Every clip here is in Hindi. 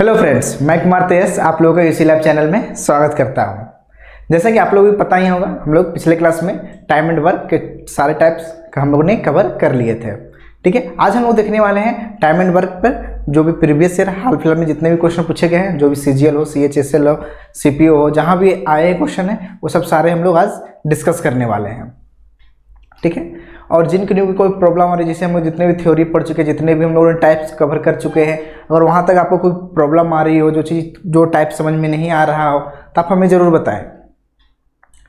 हेलो फ्रेंड्स, मैं कुमार तेज आप लोगों का यूसी लैब चैनल में स्वागत करता हूं। जैसा कि आप लोगों को पता ही होगा, हम लोग पिछले क्लास में टाइम एंड वर्क के सारे टाइप्स का हम लोगों ने कवर कर लिए थे। ठीक है, आज हम लोग देखने वाले हैं टाइम एंड वर्क पर जो भी प्रीवियस ईयर हाल फिलहाल में जितने भी क्वेश्चन पूछे गए हैं, जो भी CGL हो, CHSL हो, CPO हो, जहाँ भी आए क्वेश्चन है वो सब सारे हम लोग आज डिस्कस करने वाले हैं। ठीक है, और जिनके लिए भी कोई प्रॉब्लम आ रही है, जैसे हम लोग जितने भी थ्योरी पढ़ चुके हैं, जितने भी हम लोगों ने टाइप्स कवर कर चुके हैं, अगर वहाँ तक आपको कोई प्रॉब्लम आ रही हो, जो टाइप समझ में नहीं आ रहा हो, तो आप हमें ज़रूर बताएं।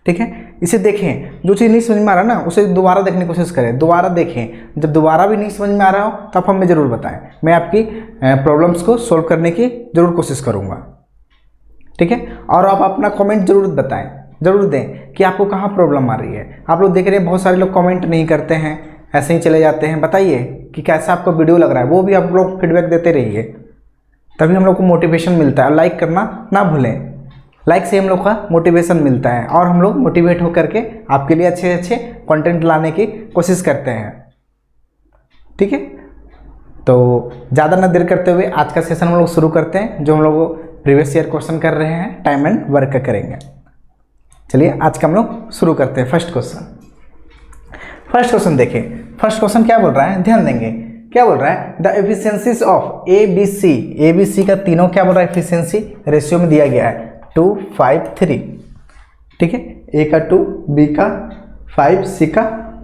ठीक है, इसे देखें, जो चीज़ नहीं समझ में आ रहा ना उसे दोबारा देखने की कोशिश करें, दोबारा देखें। जब दोबारा भी नहीं समझ में आ रहा हो तो आप हमें ज़रूर बताएं, मैं आपकी प्रॉब्लम्स को सोल्व करने की ज़रूर कोशिश करूँगा। ठीक है, और आप अपना कमेंट ज़रूर बताएं, ज़रूर दें कि आपको कहाँ प्रॉब्लम आ रही है। आप लोग देख रहे हैं बहुत सारे लोग कमेंट नहीं करते हैं, ऐसे ही चले जाते हैं। बताइए कि कैसा आपको वीडियो लग रहा है, वो भी आप लोग फीडबैक देते रहिए, तभी हम लोग को मोटिवेशन मिलता है। और लाइक करना ना भूलें, लाइक से हम लोग का मोटिवेशन मिलता है और हम लोग मोटिवेट होकर के आपके लिए अच्छे अच्छे कंटेंट लाने की कोशिश करते हैं। ठीक है, तो ज़्यादा ना देर करते हुए आज का सेशन हम लोग शुरू करते हैं, जो हम लोग प्रीवियस ईयर क्वेश्चन कर रहे हैं, टाइम एंड वर्क का करेंगे। चलिए आज का हम लोग शुरू करते हैं। फर्स्ट क्वेश्चन देखिए। फर्स्ट क्वेश्चन क्या बोल रहा है, ध्यान देंगे। क्या बोल रहा है, द एफिशिएंसीज ऑफ ABC का तीनों क्या बोल रहा है, एफिशिएंसी रेशियो में दिया गया है 2, 5, 3। ठीक है, A का 2, B का 5, C का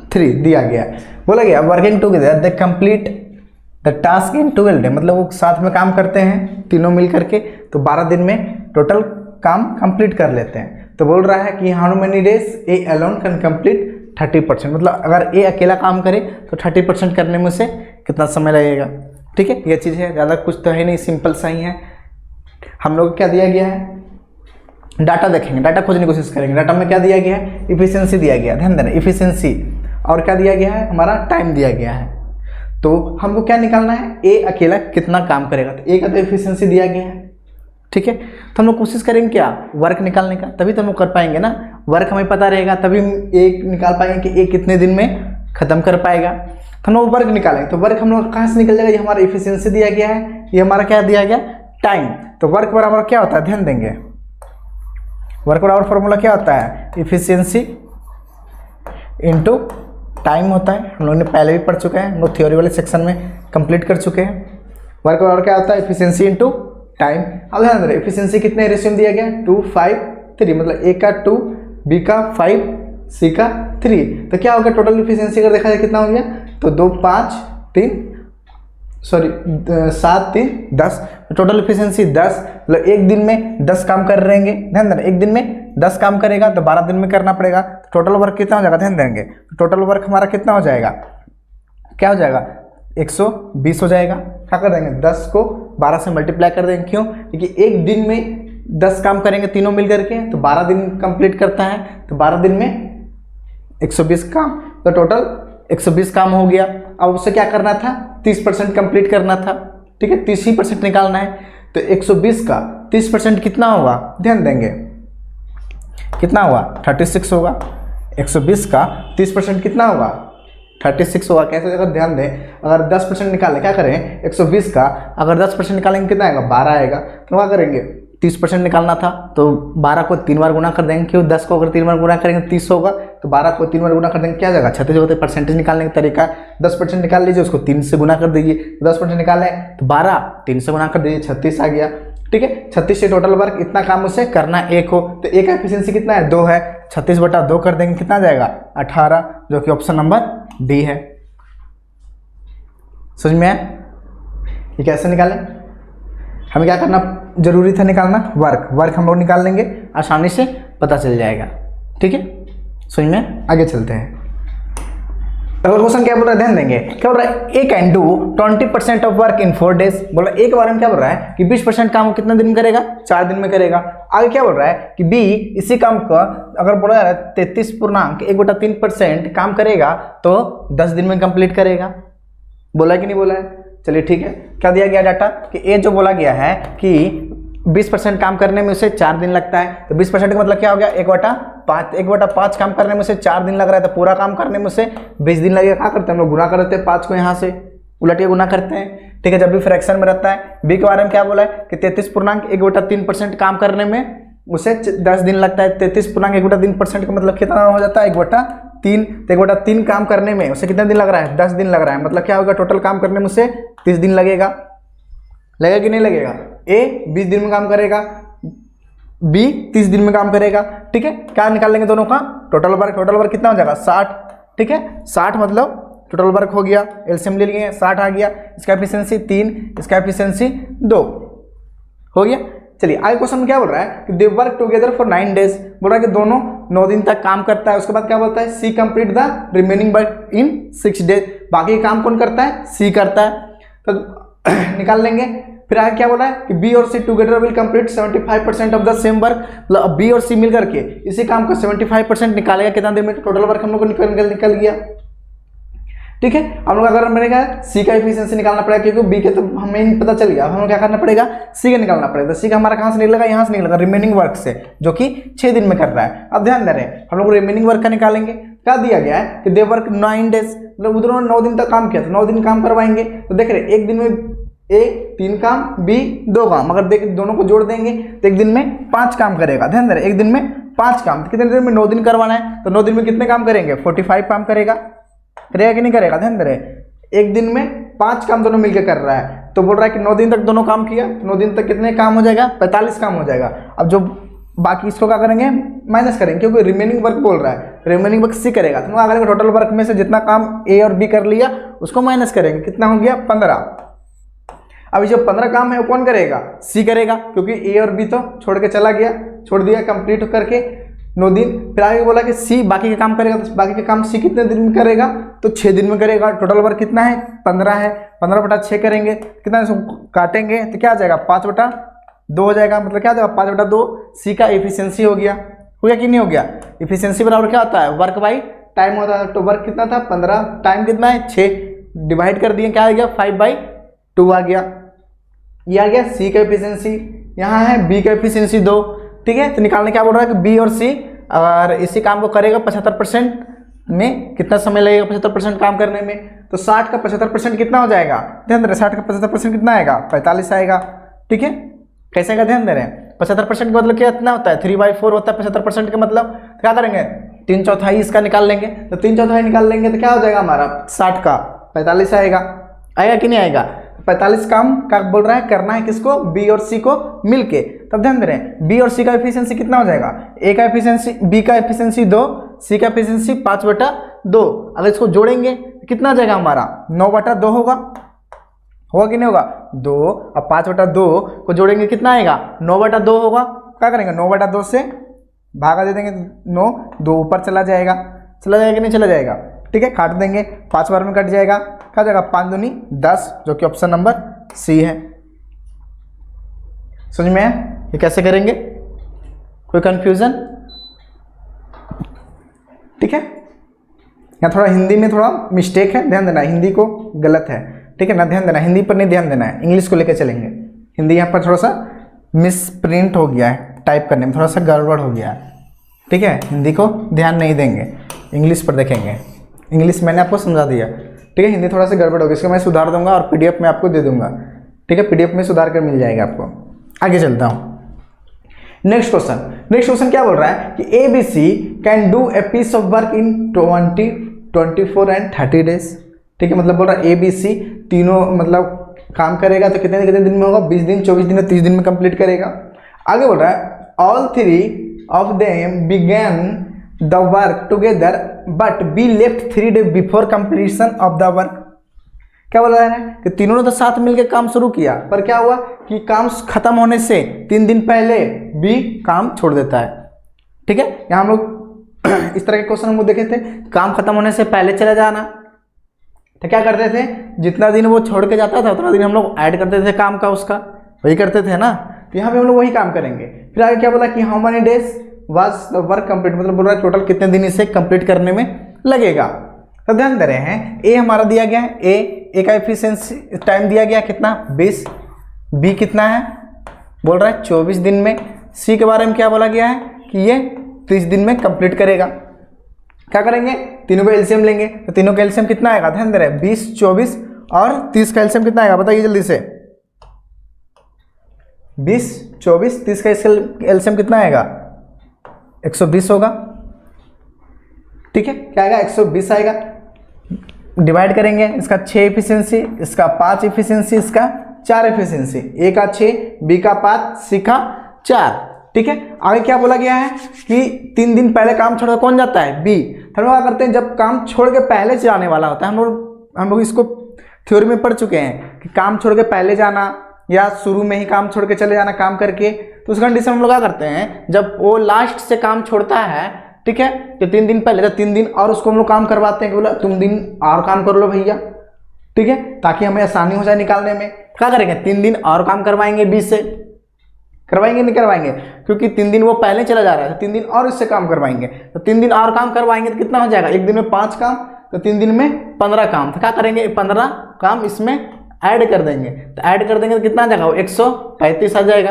3 दिया गया है। बोला गया working together they complete the task in 12 day, मतलब वो साथ में काम करते हैं तीनों मिल करके, तो 12 दिन में टोटल काम कंप्लीट कर लेते हैं। तो बोल रहा है कि how many days A alone can complete 30%, मतलब अगर A अकेला काम करे तो 30% करने में उसे कितना समय लगेगा। ठीक है, ये चीज़ है, ज़्यादा कुछ तो है नहीं, सिंपल सा ही है। हम लोग क्या दिया गया है, डाटा देखेंगे, डाटा खोजने की कोशिश करेंगे। डाटा में क्या दिया गया है, इफिशियंसी दिया गया, ध्यान देना, इफिशियंसी, और क्या दिया गया है, हमारा टाइम दिया गया है। तो हमको क्या निकालना है, A अकेला कितना काम करेगा, तो A का तो एफिशिएंसी दिया गया है। ठीक है, तो हम लोग कोशिश करेंगे क्या, वर्क निकालने का, तभी तो हम लोग कर पाएंगे ना। वर्क हमें पता रहेगा तभी हम A निकाल पाएंगे कि A कितने दिन में ख़त्म कर पाएगा। तो हम लोग वर्क निकालेंगे, तो वर्क हम लोग कहाँ से निकल जाएगा, ये हमारा एफिशिएंसी दिया गया है, ये हमारा क्या दिया गया, टाइम। तो वर्क बराबर क्या होता है, ध्यान देंगे, वर्क बराबर फॉर्मूला क्या होता है, इफिशियंसी इनटू टाइम होता है। हम लोगों ने पहले भी पढ़ चुके हैं, हम लोग थ्योरी वाले सेक्शन में कंप्लीट कर चुके हैं। वर्क बराबर क्या होता है, इफिशियंसी इनटू टाइम। अब ध्यान दें, इफिशियंसी कितने रेशियो में दिया गया, 2, 5, 3, मतलब A का 2, B का 5, C का 3। तो क्या होगा, टोटल इफिशियंसी अगर देखा जाए कितना हो गया, तो 2, 5, 7, 3, 10। टोटल इफिशियंसी 10, मतलब एक दिन में 10 काम कर रहेंगे। ध्यान देना, एक दिन में 10 काम करेगा तो 12 दिन में करना पड़ेगा, तो टोटल वर्क कितना हो जाएगा, ध्यान देंगे, टोटल वर्क हमारा कितना हो जाएगा, क्या हो जाएगा, 120 हो जाएगा। क्या कर देंगे, 10 को 12 से मल्टीप्लाई कर देंगे, क्यों, क्योंकि एक दिन में 10 काम करेंगे तीनों मिल करके, तो 12 दिन कंप्लीट करता है, तो 12 दिन में 120 काम, तो टोटल 120 काम हो गया। अब उससे क्या करना था, 30% कंप्लीट करना था। ठीक है, 30% निकालना है, तो 120 का 30% कितना होगा, ध्यान देंगे, कितना होगा, 36 होगा। 120 का 30% कितना होगा, 36 होगा। कैसे, अगर ध्यान दें, अगर 10% निकालें, क्या करें, 120 का अगर 10% निकालेंगे कितना आएगा, 12 आएगा। तो क्या करेंगे, 30% निकालना था तो 12 को 3 बार गुना कर देंगे, क्यों, 10 को अगर 3 बार गुना करेंगे 30 होगा, तो 12 को 3 बार गुना कर देंगे, क्या जाएगा, 36 होता है। परसेंटेज निकालने का तरीका, 10% निकाल लीजिए, उसको 3 से गुना कर दीजिए, 10% निकालें तो 12, 3 से गुना कर दीजिए, 36 आ गया। ठीक है, 36 से टोटल वर्क इतना काम उसे करना एक हो, तो एक का एफिशिएंसी कितना है, 2 है, 36/2 कर देंगे, कितना जाएगा, 18, जो कि ऑप्शन नंबर डी है। समझ में आया, ये कैसे निकालें, हमें क्या करना जरूरी था, निकालना वर्क हम लोग निकाल लेंगे, आसानी से पता चल जाएगा। ठीक है, समझ में, आगे चलते हैं। अगला क्वेश्चन क्या बोल रहा है, ध्यान देंगे, क्या बोल रहा है, A can do 20% of work in 4 days. बोला A के बारे में क्या बोल रहा है कि 20% काम कितने दिन में करेगा, 4 दिन में करेगा। आगे क्या बोल रहा है कि B इसी काम का अगर बोला जा रहा है 33.1/3% काम करेगा तो 10 दिन में कंप्लीट करेगा। बोला कि नहीं बोला है, चलिए ठीक है। क्या दिया गया डाटा कि A जो बोला गया है कि 20% काम करने में उसे 4 दिन लगता है, तो 20% का मतलब क्या हो गया, 1/5 काम करने में उसे 4 दिन लग रहा है, तो पूरा काम करने में उसे 20 दिन लगेगा। क्या करते हैं हम लोग, गुना कर देते हैं 5 को यहाँ से, उलट के गुना करते हैं, ठीक है, जब भी फ्रैक्शन में रहता है। बी के बारे में क्या बोला है कि 33.1/3% काम करने में उसे 10 दिन लगता है। 33.1/3% का मतलब कितना हो जाता है 1/3। तो 1/3 काम करने में उसे कितने दिन लग रहा है 10 दिन लग रहा है। मतलब क्या होगा टोटल काम करने में उसे 30 दिन लगेगा कि नहीं लगेगा। ए 20 दिन में काम करेगा, बी 30 दिन में काम करेगा, ठीक है। क्या निकाल लेंगे दोनों का टोटल वर्क कितना हो जाएगा 60, ठीक है। 60 मतलब टोटल वर्क हो गया, एलसीएम ले लिए 60 आ गया। इसका एफिशिएंसी 3, इसका एफिशिएंसी 2 हो गया। चलिए आगे क्वेश्चन में क्या बोल रहा है कि they work together for 9 days. बोल रहा है कि दोनों 9 दिन तक काम करता है। उसके बाद क्या बोलता है C complete the remaining work in 6 days. बाकी काम कौन करता है सी करता है, तो निकाल लेंगे। फिर आगे क्या बोला है कि बी और C together will complete 75% of the same work. मतलब बी और सी मिल करके इसी काम का 75% निकालेगा। कितना देर में टोटल वर्क हम लोग को निकल गया, ठीक है। हम लोग अगर मैंने कहा सी का एफिशिएंसी निकालना पड़ेगा, क्योंकि बी के तो हमें पता चल गया। हम लोग क्या करना पड़ेगा सी का निकालना पड़ेगा। तो सी का हमारा कहाँ से निकलेगा यहाँ से निकलेगा रिमेनिंग वर्क से, जो कि 6 दिन में कर रहा है। अब ध्यान दे रहे हैं हम लोग रिमेनिंग वर्क का निकालेंगे। क्या दिया गया है कि दे वर्क 9 डेज, मतलब उन्होंने 9 दिन तक काम किया, तो 9 दिन काम करवाएंगे। तो देख रहे एक दिन में ए 3 काम, बी 2 काम, अगर देख दोनों को जोड़ देंगे तो एक दिन में 5 काम करेगा। ध्यान दे रहे एक दिन में 5 काम, कितने दिन में 9 दिन करवाना है, तो 9 दिन में कितने काम करेंगे 45 काम करेगा कि नहीं करेगा। ध्यान दे रहे एक दिन में 5 काम दोनों मिलकर कर रहा है। तो बोल रहा है कि 9 दिन तक दोनों काम किया, तो 9 दिन तक कितने काम हो जाएगा 45 काम हो जाएगा। अब जो बाकी इसको क्या करेंगे माइनस करेंगे, क्योंकि रिमेनिंग वर्क बोल रहा है, रिमेनिंग वर्क सी करेगा। तो क्या करेंगे टोटल वर्क में से जितना काम ए और बी कर लिया उसको माइनस करेंगे, कितना हो गया 15। अभी जो 15 काम है वो कौन करेगा सी करेगा, क्योंकि ए और बी तो छोड़ के चला गया, छोड़ दिया कंप्लीट करके 9 दिन। फिर आगे बोला कि सी बाकी के काम करेगा, तो बाकी के काम सी कितने दिन में करेगा तो 6 दिन में करेगा। टोटल वर्क कितना है 15 है, 15/6 करेंगे, कितना काटेंगे तो क्या आ जाएगा 5/2 हो जाएगा। मतलब क्या आ जाएगा 5/2 सी का एफिशिएंसी हो गया कि नहीं हो गया। एफिशिएंसी बराबर क्या होता है वर्क बाई टाइम होता है। तो वर्क कितना था 15, टाइम कितना है 6, डिवाइड कर दिए क्या आ गया 5/2 आ गया। ये आ गया सी का एफिशिएंसी, यहाँ है बी का एफिशिएंसी 2, ठीक है। तो निकालने क्या बोल रहा है कि बी और सी अगर इसी काम को करेगा 75% में कितना समय लगेगा 75% काम करने में, तो 60 का 75% कितना हो जाएगा ध्यान दे रहे 60 का 75% कितना आएगा 45 आएगा, ठीक है। कैसे का ध्यान दे रहे हैं 75% का मतलब क्या इतना होता है 3/4 होता है 75% का मतलब। क्या करेंगे 3/4 इसका निकाल लेंगे, तो 3/4 निकाल लेंगे तो क्या हो जाएगा हमारा 60 का 45 आएगा कि नहीं आएगा। 45 काम का बोल रहा है करना है किसको बी और सी को मिलके। तब ध्यान दे रहे हैं बी और सी का एफिशिएंसी कितना हो जाएगा, ए का एफिशिएंसी बी का एफिशिएंसी 2, सी का एफिशिएंसी 5/2। अगर इसको जोड़ेंगे तो कितना आ जाएगा हमारा 9/2 होगा कि नहीं होगा 2। अब 5/2 को जोड़ेंगे कितना आएगा 9/2 होगा। क्या करेंगे 9/2 से भागा दे देंगे 9, 2 ऊपर चला जाएगा कि नहीं चला जाएगा, ठीक है। काट देंगे 5 बार में कट जाएगा, क्या जाएगा 5 दूनी 10, जो कि ऑप्शन नंबर सी है। समझ में है ये कैसे करेंगे, कोई कंफ्यूजन, ठीक है। यहाँ थोड़ा हिंदी में थोड़ा मिस्टेक है, ध्यान देना हिंदी को गलत है, ठीक है ना। ध्यान देना हिंदी पर नहीं ध्यान देना है, इंग्लिश को लेकर चलेंगे। हिंदी यहाँ पर थोड़ा सा मिस प्रिंट हो गया है, टाइप करने में थोड़ा सा गड़बड़ हो गया है, ठीक है। हिंदी को ध्यान नहीं देंगे, इंग्लिश पर देखेंगे। इंग्लिश मैंने आपको समझा दिया, ठीक है। हिंदी थोड़ा सा गड़बड़ होगी, इसको मैं सुधार दूंगा और पीडीएफ में आपको दे दूंगा, ठीक है। पीडीएफ में सुधार कर मिल जाएगा आपको। आगे चलता हूँ नेक्स्ट क्वेश्चन क्या बोल रहा है कि A B C can do a piece of work in 20, 24 and 30 days, ठीक है। मतलब बोल रहा है ए बी सी तीनों मतलब काम करेगा तो कितने दिन में होगा 20 दिन, 24 दिन, 30 दिन में कंप्लीट करेगा। आगे बोल रहा है all 3 of them begin the work together but B left 3 days before completion of the work. क्या बोला है कि तीनों ने तो साथ मिलकर काम शुरू किया, पर क्या हुआ कि काम खत्म होने से 3 दिन पहले बी काम छोड़ देता है, ठीक है। यहाँ हम लोग इस तरह के क्वेश्चन हम लोग देखे थे, काम खत्म होने से पहले चला जाना, तो क्या करते थे जितना दिन वो छोड़ के जाता था उतना दिन हम लोग ऐड करते थे काम का, उसका वही करते थे ना। तो यहाँ पे हम लोग वही काम करेंगे। फिर आगे क्या बोला कि how many days was the work complete, मतलब बोल रहा है टोटल कितने दिन इसे कंप्लीट करने में लगेगा। तो ध्यान दे रहे हैं ए हमारा दिया गया है, ए का एफिशिएंसी टाइम दिया गया कितना 20, बी कितना है बोल रहा है 24 दिन में, सी के बारे में क्या बोला गया है कि ये 30 दिन में कंप्लीट करेगा। क्या करेंगे तीनों का एलसीएम लेंगे, तो तीनों का एलसीएम कितना आएगा ध्यान दे रहे हैं 20, 24 और 30 का एलसीएम कितना आएगा बताइए जल्दी से। 20, 24, 30 का एलसीएम कितना आएगा 120 होगा। ठीक है, क्या आएगा 120 आएगा। डिवाइड करेंगे, इसका 6 एफिशिएंसी, इसका 5 एफिशिएंसी, इसका 4 एफिशिएंसी। ए का 6, बी का 5, सी का 4। ठीक है, आगे क्या बोला गया है कि 3 दिन पहले काम छोड़कर कौन जाता है, बी। हम लोग क्या करते हैं, जब काम छोड़ के पहले जाने वाला होता है, हम लोग इसको थ्योरी में पढ़ चुके हैं कि काम छोड़ के पहले जाना या शुरू में ही काम छोड़ के चले जाना काम करके। तो उस कंडीशन हम लोग क्या करते हैं, जब वो लास्ट से काम छोड़ता है, ठीक है, तो 3 दिन पहले, तो 3 दिन और उसको हम लोग काम करवाते हैं कि बोला तुम दिन और काम कर लो भैया। ठीक है, ताकि हमें आसानी हो जाए निकालने में। क्या करेंगे, 3 दिन और काम करवाएंगे 20 से। करवाएंगे नहीं करवाएंगे, क्योंकि 3 दिन वो पहले चला जा रहा है, तो 3 दिन और इससे काम करवाएंगे। तो 3 दिन और काम करवाएंगे तो कितना हो जाएगा, एक दिन में 5 काम, तो 3 दिन में 15 काम। तो क्या करेंगे, 15 काम इसमें ऐड कर देंगे। तो ऐड कर देंगे तो कितना आ जाएगा, 135 आ जाएगा।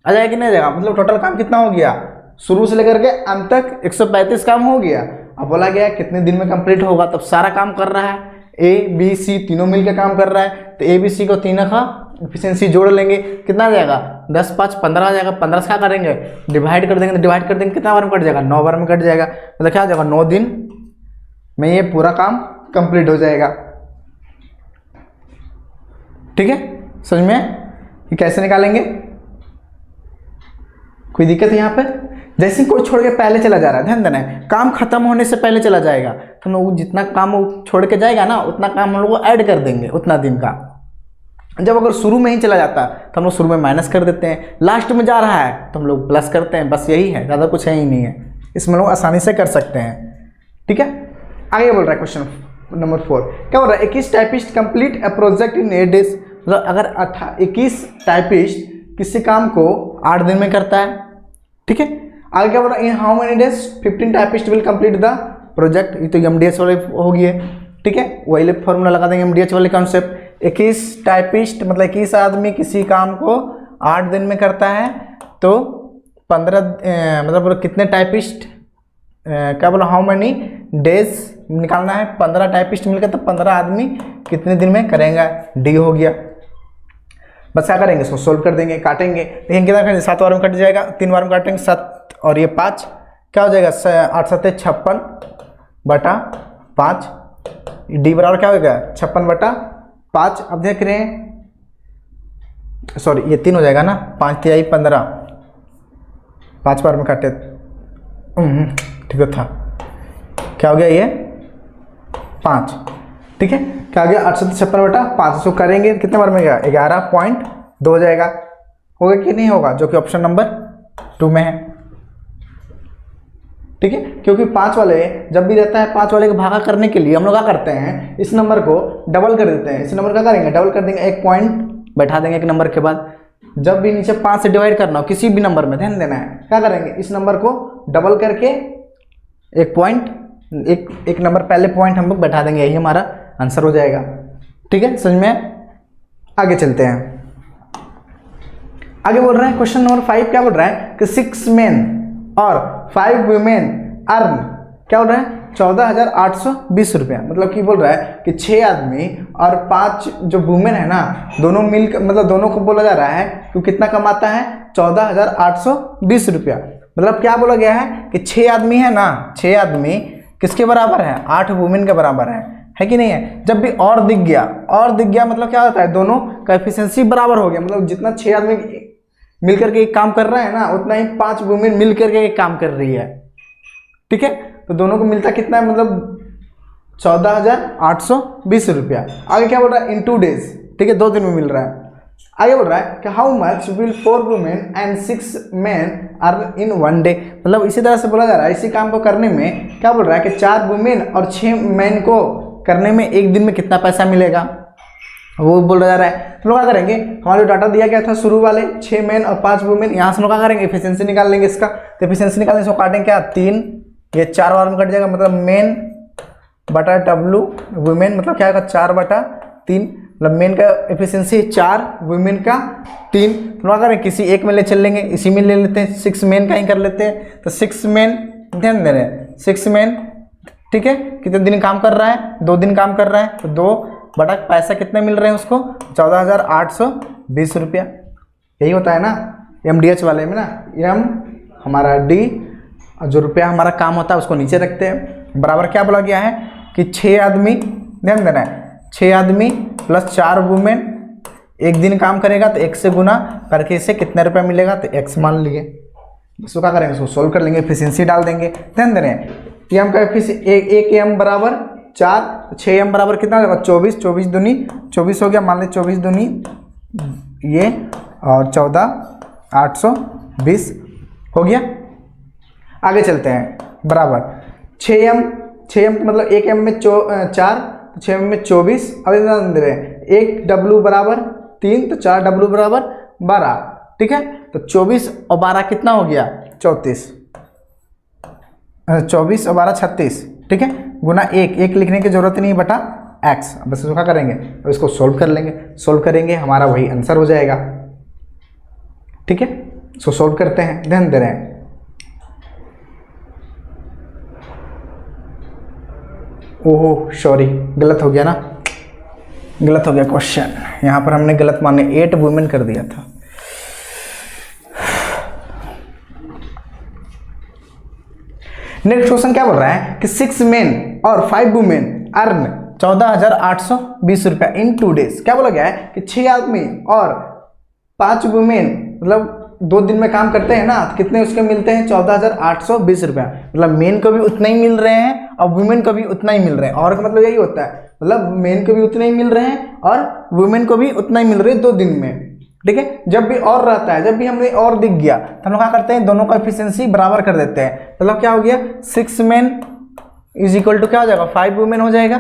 आ जाएगा कि नहीं आ जाएगा, मतलब टोटल काम कितना हो गया, शुरू से लेकर के अंत तक 135 काम हो गया। अब बोला गया कितने दिन में कंप्लीट होगा, तब सारा काम कर रहा है, ए बी सी तीनों मिलकर काम कर रहा है। तो ए बी सी को तीनों का एफिशिएंसी जोड़ लेंगे, कितना आ जाएगा 10 5 15 आ जाएगा। 15 से क्या करेंगे, डिवाइड कर देंगे। तो डिवाइड कर देंगे कितना बार में कट जाएगा, 9 बार में कट जाएगा। मतलब क्या हो जाएगा, 9 दिन में ये पूरा काम कंप्लीट हो जाएगा। ठीक है, समझ में ये कैसे निकालेंगे, कोई दिक्कत है यहाँ पे। जैसे कोई छोड़ के पहले चला जा रहा है, ध्यान देना है, काम खत्म होने से पहले चला जाएगा, तो हम लोग जितना काम वो छोड़ के जाएगा ना, उतना काम हम लोग को ऐड कर देंगे उतना दिन का। जब अगर शुरू में ही चला जाता तो हम लोग शुरू में माइनस कर देते हैं, लास्ट में जा रहा है तो हम लोग प्लस करते हैं। बस यही है, ज़्यादा कुछ है ही नहीं है, इसमें लोग आसानी से कर सकते हैं। ठीक है, आगे बोल रहा है क्वेश्चन नंबर 4, क्या बोल रहा है, 21 typist complete a project in 8 days. मतलब अगर 21 टाइपिस्ट किसी काम को 8 दिन में करता है। ठीक है, आगे क्या बोल रहा है, in how many days 15 typist will complete the project. ये तो एमडीएच वाले होगी है। ठीक है, वही फॉर्मूला लगा देंगे एमडीएच वाले कॉन्सेप्ट। 21 टाइपिस्ट मतलब 21 आदमी किसी काम को 8 दिन में करता है, तो 15 मतलब कितने टाइपिस्ट, क्या बोला, हाउ मेनी डेज निकालना है। 15 टाइपिस्ट मिलकर तो 15 आदमी कितने दिन में करेंगे, डी हो गया। बस क्या करेंगे, इसको सोल्व कर देंगे, काटेंगे। लेकिन कितना करेंगे, 7 बार में कट जाएगा, 3 बार में काटेंगे 7 और ये 5, क्या हो जाएगा 8 7 56 बटा 5। डी बराबर क्या होगा 56 बटा 5। अब देख रहे हैं, सॉरी ये 3 हो जाएगा ना, 5 तिहाई 15, 5 बार में काटे, ठीक है था, क्या हो गया ये 5। ठीक है, क्या हो गया 856 बटा 5। इसको करेंगे कितने बार में गया, 11.2 हो जाएगा। होगा कि नहीं होगा, जो कि ऑप्शन नंबर 2 में है। ठीक है, क्योंकि 5 वाले जब भी रहता है, 5 वाले को भागा करने के लिए हम लोग क्या करते हैं, इस नंबर को डबल कर देते हैं। इस नंबर का करेंगे, डबल कर देंगे, 1 पॉइंट बैठा देंगे एक नंबर के बाद। जब भी नीचे 5 से डिवाइड करना हो किसी भी नंबर में, ध्यान देना है, क्या करेंगे, इस नंबर को डबल करके 1 पॉइंट, एक नंबर पहले पॉइंट हम लोग बैठा देंगे, यही हमारा आंसर हो जाएगा। ठीक है, समझ में। आगे चलते हैं, आगे बोल रहे हैं क्वेश्चन नंबर 5, क्या बोल रहा है कि 6 मेन और 5 वुमेन अर्न, क्या बोल रहा है 14,820 रुपया। मतलब कि बोल रहा है कि 6 आदमी और 5 जो वुमेन है ना, दोनों मिलकर, मतलब दोनों को बोला जा रहा है कि कितना कमाता है 14,820 रुपया। मतलब क्या बोला गया है कि 6 आदमी है ना, 6 आदमी किसके बराबर है, 8 वुमेन के बराबर है कि नहीं है। जब भी और दिख गया मतलब क्या होता है, दोनों का एफिशिएंसी बराबर हो गया। मतलब जितना 6 आदमी मिलकर के एक काम कर रहा है ना, उतना ही 5 वुमेन मिलकर के एक काम कर रही है। ठीक है, तो दोनों को मिलता कितना है, मतलब 14,820 रुपया। आगे क्या बोल रहा है, इन 2 डेज। ठीक है, 2 दिन में मिल रहा है। आगे बोल रहा है कि how much will 4 women and 6 main earn in 1 day. मतलब इसी तरह से बोला जा रहा है, इसी काम को करने में क्या बोल रहा है कि 4 वुमेन और 6 मैन को करने में एक दिन में कितना पैसा मिलेगा, वो बोला जा रहा है। तो लोग क्या करेंगे, हमारे डाटा दिया गया था शुरू वाले 6 मैन और 5 वुमेन, यहाँ से लोग क्या करेंगे, एफिशिएंसी निकाल लेंगे इसका। तो एफिशिएंसी निकालने इसको काटेंगे क्या, 3, ये 4 बार में कट जाएगा। मतलब मेन बटा डब्लू वुमेन, मतलब क्या होगा 4/3। मतलब मेन का एफिशिएंसी 4, वुमेन का 3। तो लोग करें किसी एक में ले चल लेंगे, इसी में ले लेते हैं, 6 मेन का ही कर लेते हैं। तो 6 मेन, ध्यान दे रहे हैं, 6 मेन, ठीक है, कितने दिन काम कर रहा है, 2 दिन काम कर रहा है। तो 2 बटा पैसा कितने मिल रहे हैं उसको 14,820 रुपया। यही होता है ना MDH वाले में ना, M हमारा D और जो रुपया हमारा काम होता है उसको नीचे रखते हैं। बराबर क्या बोला गया है कि 6 आदमी, ध्यान देना है, 6 आदमी प्लस 4 वुमेन एक दिन काम करेगा तो 1 से गुना करके इससे कितने रुपया मिलेगा, तो x मान लिए। इसको क्या करेंगे, इसको सोल्व कर लेंगे, एफिशिएंसी डाल देंगे। ध्यान दे रहे हैं, m का एक m बराबर 4, 6m बराबर कितना हो जाएगा 24, 24 दूनी 24 हो गया, मान लीजिए 24 दूनी ये और 14,820 हो गया। आगे चलते हैं, बराबर 6m मतलब एक m में 4, 6m में 24, अब इतना दे रहे हैं 1 W बराबर 3, तो 4 W बराबर 12, ठीक है। तो 24 और 12 कितना हो गया 34, 24 और 12 36, ठीक है, गुना 1 लिखने की जरूरत नहीं बटा x। अब बस क्या करेंगे, अब इसको सोल्व कर लेंगे, सोल्व करेंगे हमारा वही आंसर हो जाएगा, ठीक है। इसको सोल्व करते हैं, ध्यान दे रहे हैं। ओह सॉरी, गलत हो गया ना, गलत हो गया क्वेश्चन, यहाँ पर हमने गलत माने 8 वुमेन कर दिया था। नेक्स्ट क्वेश्चन क्या बोल रहा है कि 6 मेन और 5 वुमेन अर्न 14,820 रुपया इन 2 डेज। क्या बोला गया है कि 6 आदमी और 5 वुमेन मतलब 2 दिन में काम करते हैं ना, तो कितने उसके मिलते हैं 14,820 रुपया। मतलब मेन को भी उतना ही मिल रहे हैं और वुमेन को भी उतना ही मिल रहे हैं। और का मतलब यही होता है, मतलब मेन को भी उतने ही मिल रहे हैं और वुमेन को भी उतना ही मिल रहे हैं 2 दिन में, ठीक है। जब भी और रहता है, जब भी हमें और दिख गया तो हम लोग क्या करते हैं, दोनों का एफिशिएंसी बराबर कर देते हैं। मतलब क्या हो गया 6 मेन इज इक्वल टू क्या हो जाएगा 5 वुमेन हो जाएगा,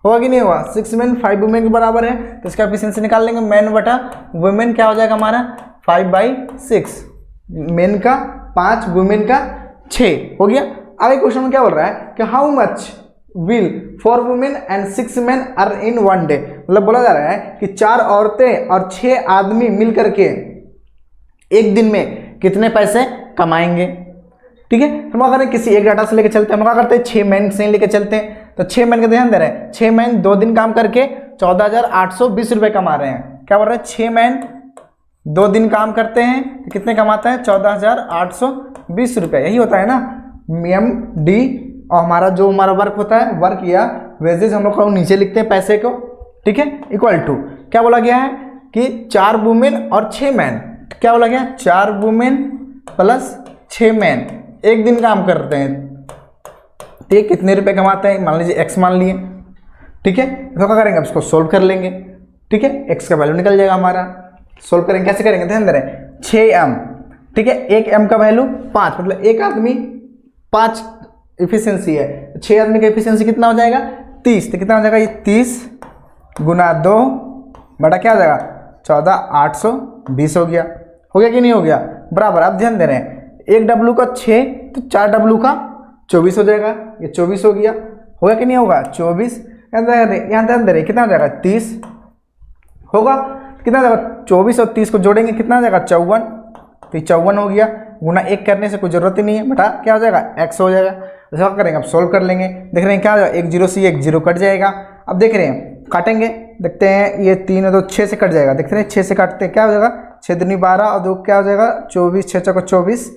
होगा कि नहीं होगा। 6 मेन 5 वुमेन के बराबर है तो इसका एफिशिएंसी निकाल लेंगे, मेन बटा वुमेन क्या हो जाएगा हमारा 5/6, मेन का 5 वुमेन का 6 हो गया। आगे क्वेश्चन में क्या बोल रहा है कि how much will 4 women and 6 men are in 1 day. मतलब बोला जा रहा है कि 4 औरतें और 6 आदमी मिल करके एक दिन में कितने पैसे कमाएंगे, ठीक है। हम क्या करें, किसी एक डाटा से लेके चलते हैं, हम क्या करते हैं 6 मैन से लेके चलते हैं। तो 6 मैन का ध्यान दे रहे हैं, 6 मैन 2 दिन काम करके 14,820 रुपये कमा रहे हैं। क्या बोल रहे हैं 6 मैन 2 दिन काम करते हैं तो कितने कमाते हैं 14,820 रुपये। यही होता है ना MD, और हमारा जो हमारा वर्क होता है, वर्क या वेजेस हम लोग को नीचे लिखते हैं पैसे को, ठीक है, इक्वल टू क्या बोला गया है कि 4 वुमेन और 6 मैन। क्या बोला गया 4 वुमेन प्लस 6 मैन एक दिन काम करते हैं तो ये कितने रुपए कमाते हैं, मान लीजिए x मान लिए, ठीक है। तो क्या करेंगे, अब इसको सोल्व कर लेंगे, ठीक है, x का वैल्यू निकल जाएगा हमारा। सोल्व करेंगे, कैसे करेंगे, ध्यान दे रहे हैं 6m, ठीक है, एक m का वैल्यू 5, मतलब एक आदमी 5 एफिशिएंसी है, 6 आदमी का एफिशिएंसी कितना हो जाएगा 30, तो कितना हो जाएगा ये 30 गुना 2 बटा क्या हो जाएगा 14,820 हो गया कि नहीं हो गया, बराबर। आप ध्यान दे रहे हैं 1 W का 6 तो 4 W का 24 हो जाएगा, ये 24 हो गया कि नहीं होगा 24। यहाँ ध्यान दे रहे कितना हो जाएगा 30 होगा, कितना हो जाएगा 24 और 30 को जोड़ेंगे कितना हो जाएगा 54, तो 54 हो गया। गुना 1 करने से कोई जरूरत ही नहीं है, बटा क्या हो जाएगा x हो जाएगा। तो क्या करेंगे, अब सोल्व कर लेंगे, देख रहे हैं क्या हो जाएगा 1 0 से 1 0 कट जाएगा। अब देख रहे हैं काटेंगे, देखते हैं ये 3 और 2 6 से कट जाएगा, देखते हैं 6 से काटते हैं क्या हो जाएगा 6 दूनी 12 और 2 क्या हो जाएगा 24, 6 चौका 24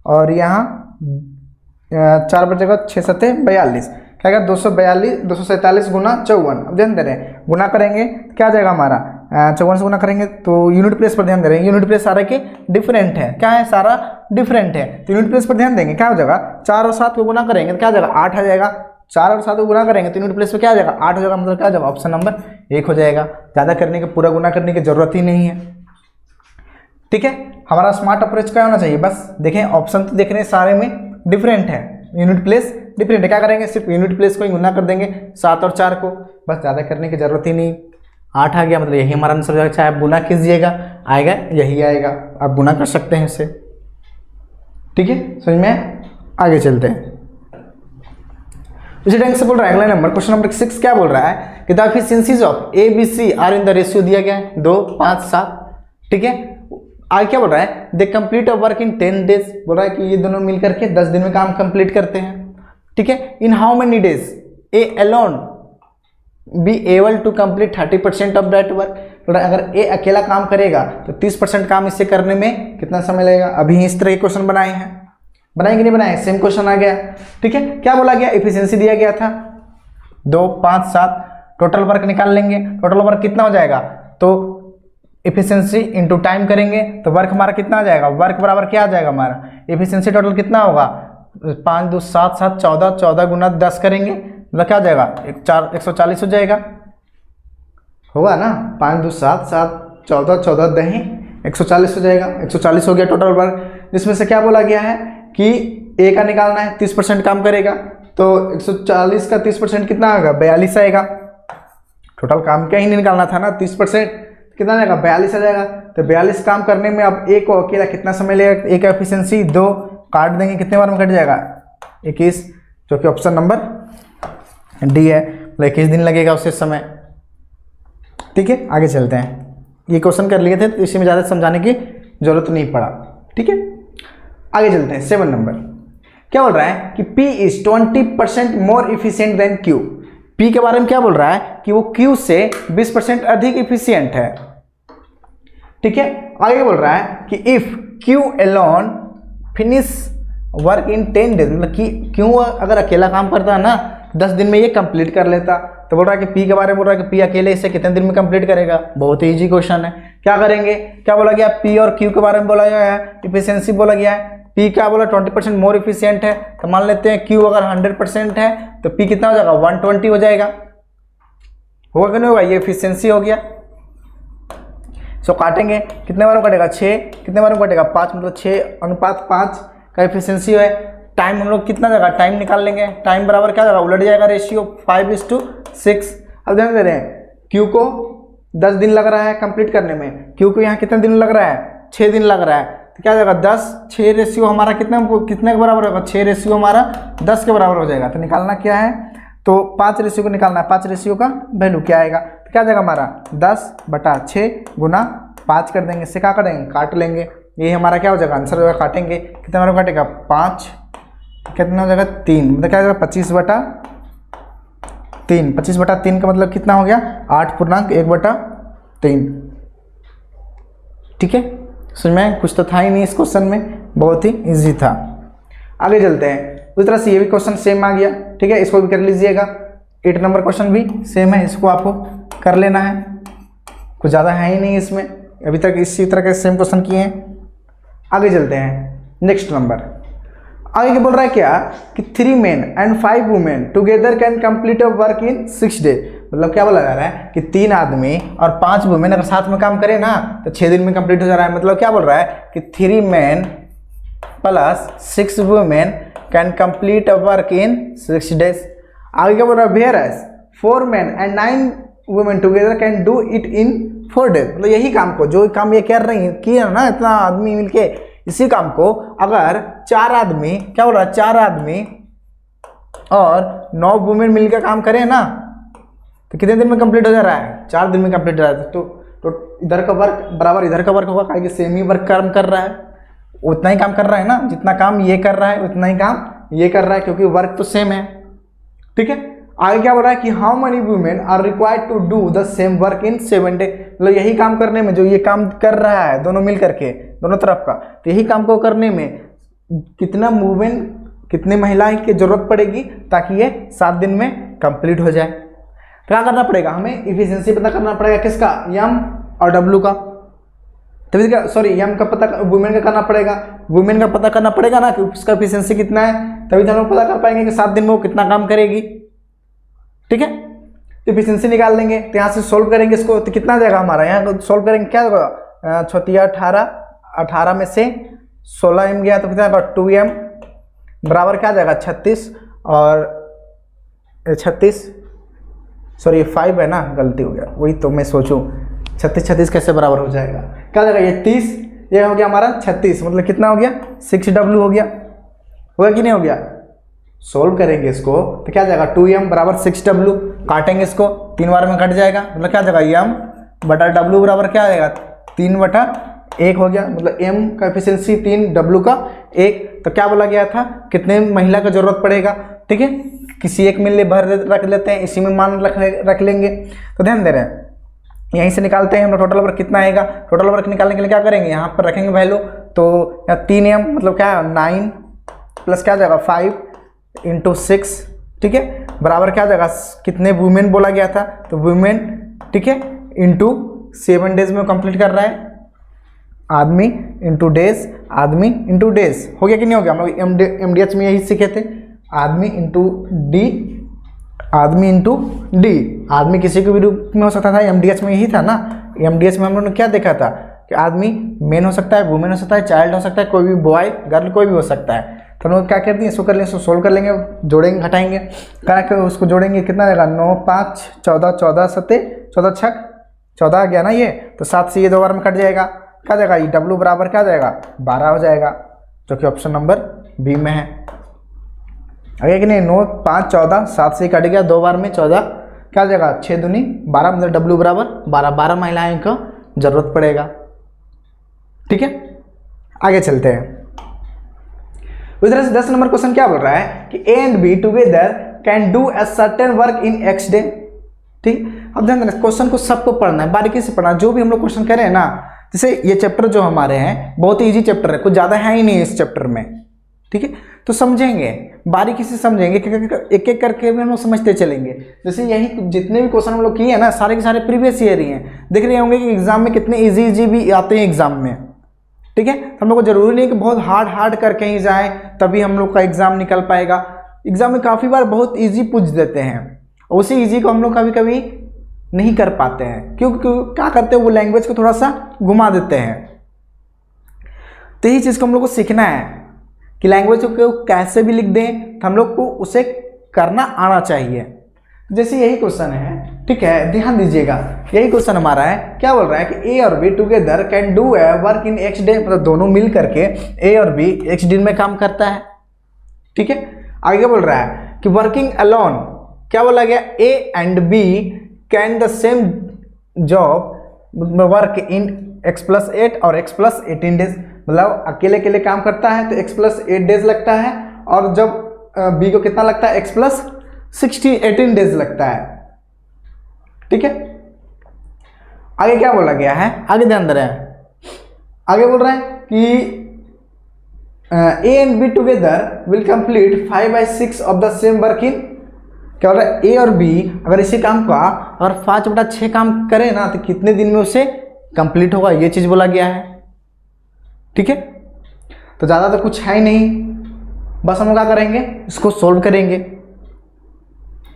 और यहाँ 4 बचेगा 6 7 42, क्या होगा 247 गुना 54। अब ध्यान दे रहे हैं गुना करेंगे क्या आ जाएगा हमारा 54 से गुना करेंगे तो यूनिट प्लेस पर ध्यान दे रहे हैं, यूनिट प्लेस सारा के डिफरेंट है, क्या है सारा डिफरेंट है, तो यूनिट प्लेस पर ध्यान देंगे क्या हो जाएगा 4 और 7 को गुना करेंगे तो क्या आ जाएगा 8 आ जाएगा, 4 और 7 को गुना करेंगे तो यूनिट प्लेस पे क्या आ जाएगा 8 हो जाएगा, मतलब क्या आ जाएगा ऑप्शन नंबर 1 हो जाएगा। ज़्यादा करने के पूरा गुना करने की जरूरत ही नहीं है, ठीक है। हमारा स्मार्ट अप्रोच क्या होना चाहिए, बस देखें ऑप्शन तो देख रहे हैं सारे में डिफरेंट है, यूनिट प्लेस डिफरेंट है, क्या करेंगे सिर्फ यूनिट प्लेस को ही गुना कर देंगे 7 और 4 को, बस ज़्यादा करने की जरूरत ही नहीं। 8 आ गया मतलब यही हमारा आंसर हो जाएगा, चाहे आप गुना कीजिएगा आएगा यही आएगा, आप गुना कर सकते हैं इससे, ठीक है। समझ में, आगे चलते हैं। इसी ढंग से बोल रहा है अगला नंबर, क्वेश्चन नंबर 6 क्या बोल रहा है कि the efficiencies of ABC are in the ratio दिया गया है 2 5 7, ठीक है। आगे क्या बोल रहा है they complete a work in 10 days, बोल रहा है कि ये दोनों मिलकर के 10 दिन में काम कंप्लीट करते हैं, ठीक है। In how many days A alone be able to complete 30% of that work. तो अगर ए अकेला काम करेगा तो 30% काम इससे करने में कितना समय लगेगा। अभी इस तरह के क्वेश्चन बनाए हैं, बनाए कि नहीं बनाए, सेम क्वेश्चन आ गया। ठीक है, क्या बोला गया, एफिशिएंसी दिया गया था 2, 5, 7, टोटल वर्क निकाल लेंगे। टोटल वर्क कितना हो जाएगा, तो एफिशिएंसी इंटू टाइम करेंगे तो वर्क हमारा कितना आ जाएगा, वर्क बराबर क्या आ जाएगा हमारा, एफिशिएंसी टोटल कितना होगा 5 2 7 7 14, 14 गुना 10 करेंगे मतलब क्या आ जाएगा 140 हो जाएगा, होगा ना। 5 2 7 7 14 14 दही 140 हो जाएगा। 140 हो गया टोटल वर्क, जिसमें से क्या बोला गया है कि ए का निकालना है, 30% काम करेगा तो 140 का 30% कितना आएगा 42 आएगा। टोटल काम क्या ही नहीं निकालना था ना, 30% कितना आएगा 42 आ जाएगा। तो 42 काम करने में अब ए को अकेला कितना समय लगेगा, ए का एफिशिएंसी 2 काट देंगे, कितने बार में कट जाएगा 21, जो कि ऑप्शन नंबर डी है, मतलब 21 दिन लगेगा उसे समय। ठीक है, आगे चलते हैं। ये क्वेश्चन कर लिए थे तो इसी में ज़्यादा समझाने की जरूरत नहीं पड़ा। ठीक है, आगे चलते हैं। 7 नंबर क्या बोल रहा है कि P is 20% more efficient than Q। P के बारे में क्या बोल रहा है कि वो Q से 20% अधिक इफिशियंट है। ठीक है, आगे बोल रहा है कि if Q alone finish work in 10 days, मतलब कि Q अगर अकेला काम करता है ना 10 दिन में ये कंप्लीट कर लेता। तो बोल रहा है कि P के बारे में बोल रहा है कि P अकेले इसे कितने दिन में कंप्लीट करेगा। बहुत ही इजी क्वेश्चन है। क्या करेंगे, क्या बोला गया, P और Q के बारे में बोला गया है, इफिशियंसी बोला गया है। P क्या बोला 20% मोर इफिशियंट है, तो मान लेते हैं Q अगर 100% है तो P कितना हो जाएगा 120 हो जाएगा, होगा कि नहीं होगा, ये इफिशियंसी हो गया। सो काटेंगे, कितने बार में कटेगा 6, कितने बार में कटेगा 5, मतलब 6:5 का इफिशियंसी है। टाइम हम लोग कितना जाएगा, टाइम निकाल लेंगे, टाइम बराबर क्या जाएगा, उलट जाएगा रेशियो 5:6। अब ध्यान दे रहे हैं Q को 10 दिन लग रहा है कंप्लीट करने में, Q को यहाँ कितने दिन लग रहा है 6 दिन लग रहा है, तो क्या जाएगा 10, 6 रेशियो हमारा कितने के बराबर होगा, 6 रेशियो हमारा 10 के बराबर हो जाएगा। तो निकालना क्या है, तो 5 रेशियो को निकालना है, 5 रेशियो का वैल्यू क्या आएगा, तो क्या जाएगा हमारा 10/6 गुना 5 कर देंगे, इससे क्या करेंगे काट लेंगे, ये हमारा क्या हो जाएगा आंसर हो जाएगा। काटेंगे, कितने बार काटेगा 5, कितना हो जाएगा 3, मतलब क्या हो जाएगा 25/3। 25/3 का मतलब कितना हो गया 8.1/3। ठीक है, समझ में, कुछ तो था ही नहीं इस क्वेश्चन में, बहुत ही इजी था। आगे चलते हैं। उस तरह से ये भी क्वेश्चन सेम आ गया। ठीक है, इसको भी कर लीजिएगा। 8 नंबर क्वेश्चन भी सेम है, इसको आपको कर लेना है, कुछ ज़्यादा है ही नहीं इसमें, अभी तक इसी तरह के सेम क्वेश्चन किए हैं। आगे चलते हैं। नेक्स्ट नंबर आगे क्या बोल रहा है क्या कि 3 men and 5 women together can complete a work in 6 days। मतलब क्या बोला जा रहा है कि 3 आदमी और 5 वुमेन अगर साथ में काम करें ना तो 6 दिन में कंप्लीट हो जा रहा है। मतलब क्या बोल रहा है कि 3 men plus 6 women can complete a work in 6 days। आगे क्या बोल रहा है whereas 4 men and 9 women together can do it in 4 days। मतलब यही काम को, जो काम ये कर रही है किया ना इतना आदमी मिलके, इसी काम को अगर 4 आदमी, क्या बोल रहा है 4 आदमी और 9 वुमेन मिलकर काम करें ना तो कितने दिन में कंप्लीट हो जा रहा है 4 दिन में कंप्लीट हो जा रहा है। तो इधर का वर्क बराबर इधर का वर्क होगा, क्योंकि सेम ही वर्क काम कर रहा है, उतना ही काम कर रहा है ना, जितना काम ये कर रहा है उतना ही काम ये कर रहा है, क्योंकि वर्क तो सेम है। ठीक है, आगे क्या बोल रहा है कि how many women are required to do the same work in 7 days। मतलब यही काम करने में, जो ये काम कर रहा है दोनों मिल करके दोनों तरफ का, तो यही काम को करने में कितना वुमेन कितनी महिलाएं की जरूरत पड़ेगी ताकि ये 7 दिन में कंप्लीट हो जाए। क्या करना पड़ेगा, हमें इफिशियंसी पता करना पड़ेगा, किसका, एम और डब्ल्यू का। तभी क्या, सॉरी एम का पता वुमेन का करना पड़ेगा, वुमेन का पता करना पड़ेगा ना कि उसका इफिशियंसी कितना है, तभी तो हम लोग पता कर पाएंगे कि 7 दिन में वो कितना काम करेगी। ठीक है, तो इफिशियंसी निकाल लेंगे, तो यहाँ से सोल्व करेंगे इसको, तो कितना जाएगा हमारा, यहाँ सोल्व करेंगे क्या होगा 18 में से 16 m गया तो कितना होगा 2m बराबर क्या जाएगा 36, और 36 सॉरी 5 है ना, गलती हो गया, वही तो मैं सोचूं 36 कैसे बराबर हो जाएगा, क्या जाएगा ये 30, ये हो गया हमारा 36, मतलब कितना हो गया 6w हो गया कि नहीं हो गया। सोल्व करेंगे इसको तो क्या जाएगा 2m बराबर 6w, काटेंगे इसको 3 बार में कट जाएगा, मतलब क्या जाएगा m बटा w बराबर क्या आ जाएगा 3/1 हो गया, मतलब m का एफिशिएंसी 3, w का 1। तो क्या बोला गया था कितने महिला का जरूरत पड़ेगा, ठीक है, किसी एक में ले भर रख लेते हैं, इसी में मान रख लेंगे। तो ध्यान दे रहे हैं, यहीं से निकालते हैं हम लोग टोटल वर्क कितना आएगा। टोटल वर्क निकालने के लिए क्या करेंगे, यहाँ पर रखेंगे वैल्यू, तो यहाँ 3m मतलब क्या है 9 प्लस क्या जाएगा 5 इंटू 6, ठीक है, बराबर क्या जाएगा, कितने वुमेन बोला गया था, तो वुमेन, ठीक है, इंटू 7 डेज में कंप्लीट कर रहा है, आदमी इंटू डेज, आदमी इंटू डेज, हो गया कि नहीं हो गया। हम लोग MDH में यही सीखे थे, आदमी इंटू डी, आदमी इंटू डी। आदमी किसी के भी रूप में हो सकता था, MDH में यही था ना। MDH में हम लोगों ने क्या देखा था कि आदमी मेन हो सकता है, वुमेन हो सकता है, चाइल्ड हो सकता है, कोई भी बॉय गर्ल कोई भी हो सकता है। तो हम लोग क्या करते हैं, इसको कर लेंगे, इसको सोल्व कर लेंगे, जोड़ेंगे घटाएंगे, क्या उसको जोड़ेंगे, कितना आएगा 9 5 14 14 7 14 6 14 आ गया ना ये, तो 7 से ये 2 बार में कट जाएगा, क्या जाएगा, ये W बराबर क्या जाएगा 12 हो जाएगा, जो कि ऑप्शन नंबर बी में है। आगे कि नहीं, 9 5 14 7 से कट गया, 2 बार में 14, क्या जाएगा 6 दूनी 12, मतलब W बराबर 12 महिलाएं को जरूरत पड़ेगा। ठीक है, आगे चलते हैं। उस तरह से 10 नंबर क्वेश्चन क्या बोल रहा है कि A and B together can do a certain work in X day. ठीक, अब ध्यान देना, क्वेश्चन को सबको पढ़ना है, बारीकी से पढ़ना। जो भी हम लोग क्वेश्चन करें ना, जैसे ये चैप्टर जो हमारे हैं बहुत ही इजी चैप्टर है, कुछ ज़्यादा है ही नहीं इस चैप्टर में। ठीक है, तो समझेंगे, बारीकी से समझेंगे, एक एक करके भी हम लोग समझते चलेंगे। जैसे यही जितने भी क्वेश्चन हम लोग किए हैं ना, सारे के सारे प्रीवियस ईयर ही हैं। देख रहे होंगे कि एग्जाम में कितने इजी भी आते हैं एग्जाम में। ठीक है, हम लोग को जरूरी नहीं कि बहुत हार्ड करके ही जाएं तभी हम लोग का एग्जाम निकल पाएगा। एग्जाम में काफ़ी बार बहुत ईजी पूछ देते हैं, उसी ईजी को हम लोग कभी कभी नहीं कर पाते हैं, क्योंकि क्या करते हैं, वो लैंग्वेज को थोड़ा सा घुमा देते हैं। तो यही चीज़ को हम लोग को सीखना है कि लैंग्वेज को कैसे भी लिख दें, तो हम लोग को उसे करना आना चाहिए। जैसे यही क्वेश्चन है, ठीक है, ध्यान दीजिएगा, यही क्वेश्चन हमारा है, क्या बोल रहा है कि A और B together can do A work in X day, मतलब दोनों मिल करके A और B X दिन में काम करता है। ठीक है, आगे बोल रहा है कि वर्किंग अलोन, क्या बोला गया, A and B can the same job work in X+8 और X+18 डेज, मतलब अकेले अकेले काम करता है तो X+8 डेज लगता है, और जब B को कितना लगता है, X+18 डेज लगता है। ठीक है, आगे क्या बोला गया है, आगे ध्यान दे रहे हैं, आगे बोल रहे हैं कि A and B together will complete 5/6 of the same work इन, क्या बोल रहा है, A और B अगर इसी काम का अगर 5/6 काम करे ना तो कितने दिन में उसे कंप्लीट होगा, ये चीज बोला गया है। ठीक है, तो ज़्यादा तो कुछ है ही नहीं, बस हम क्या करेंगे, इसको सोल्व करेंगे।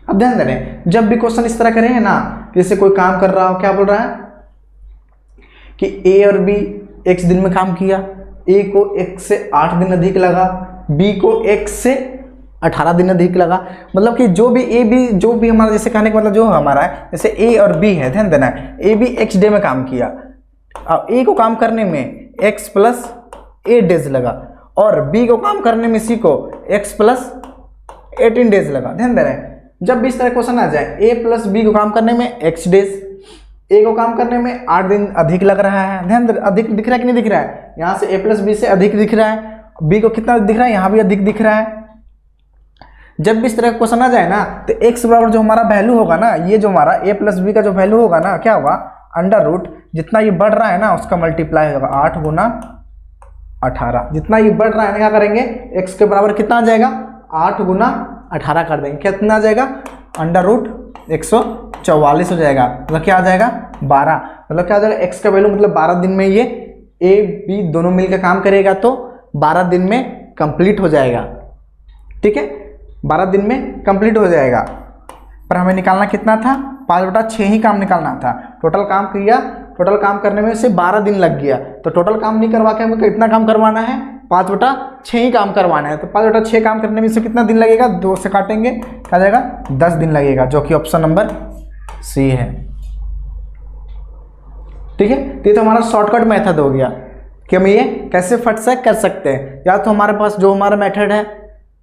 अब ध्यान दे रहे हैं, जब भी क्वेश्चन इस तरह करेंगे ना, जैसे कोई काम कर रहा हो, क्या बोल रहा है कि A और B X दिन में काम किया, A को X से 8 दिन अधिक लगा, B को X से 18 दिन अधिक लगा, मतलब कि जो भी हमारा, जैसे कहने का मतलब जो हमारा है, जैसे A और B है, ध्यान देना है, A B X डे में काम किया, अब A को काम करने में X+8 डेज लगा, और B को काम करने में C को X+18 डेज लगा। ध्यान दे रहे हैं, जब भी इस तरह क्वेश्चन आ जाए, A प्लस B को काम करने में X डेज, A को काम करने में 8 दिन अधिक लग रहा है, ध्यान दे, अधिक दिख रहा है कि नहीं दिख रहा है, यहाँ से A प्लस B से अधिक दिख रहा है, B को कितना दिख रहा है, यहाँ भी अधिक दिख रहा है। जब भी इस तरह का क्वेश्चन आ जाए ना, तो X बराबर जो हमारा वैल्यू होगा ना, ये जो हमारा A प्लस B का जो वैल्यू होगा ना, क्या होगा, अंडर रूट, जितना ये बढ़ रहा है ना उसका मल्टीप्लाई होगा, 8 गुना 18, जितना ये बढ़ रहा है ना, क्या करेंगे, X के बराबर कितना आ जाएगा, 8 गुना 18 कर देंगे, कितना आ जाएगा, अंडर रूट 144 हो जाएगा, मतलब क्या आ जाएगा 12, मतलब क्या आ जाएगा, X का वैल्यू मतलब 12 दिन में ये A B दोनों मिलकर काम करेगा तो 12 दिन में कंप्लीट हो जाएगा। ठीक है, 12 दिन में कंप्लीट हो जाएगा, पर हमें निकालना कितना था, 5/6 ही काम निकालना था। टोटल काम किया, टोटल काम करने में से 12 दिन लग गया, तो टोटल काम नहीं करवा के हमें कितना काम करवाना है, 5/6 ही काम करवाना है। तो 5/6 काम करने में से कितना दिन लगेगा, 2 से काटेंगे, क्या जाएगा 10 दिन लगेगा, जो कि ऑप्शन नंबर सी है। ठीक है, तो ये तो हमारा शॉर्टकट मेथड हो गया कि हम ये कैसे फट से कर सकते हैं। या तो हमारे पास जो हमारा मेथड है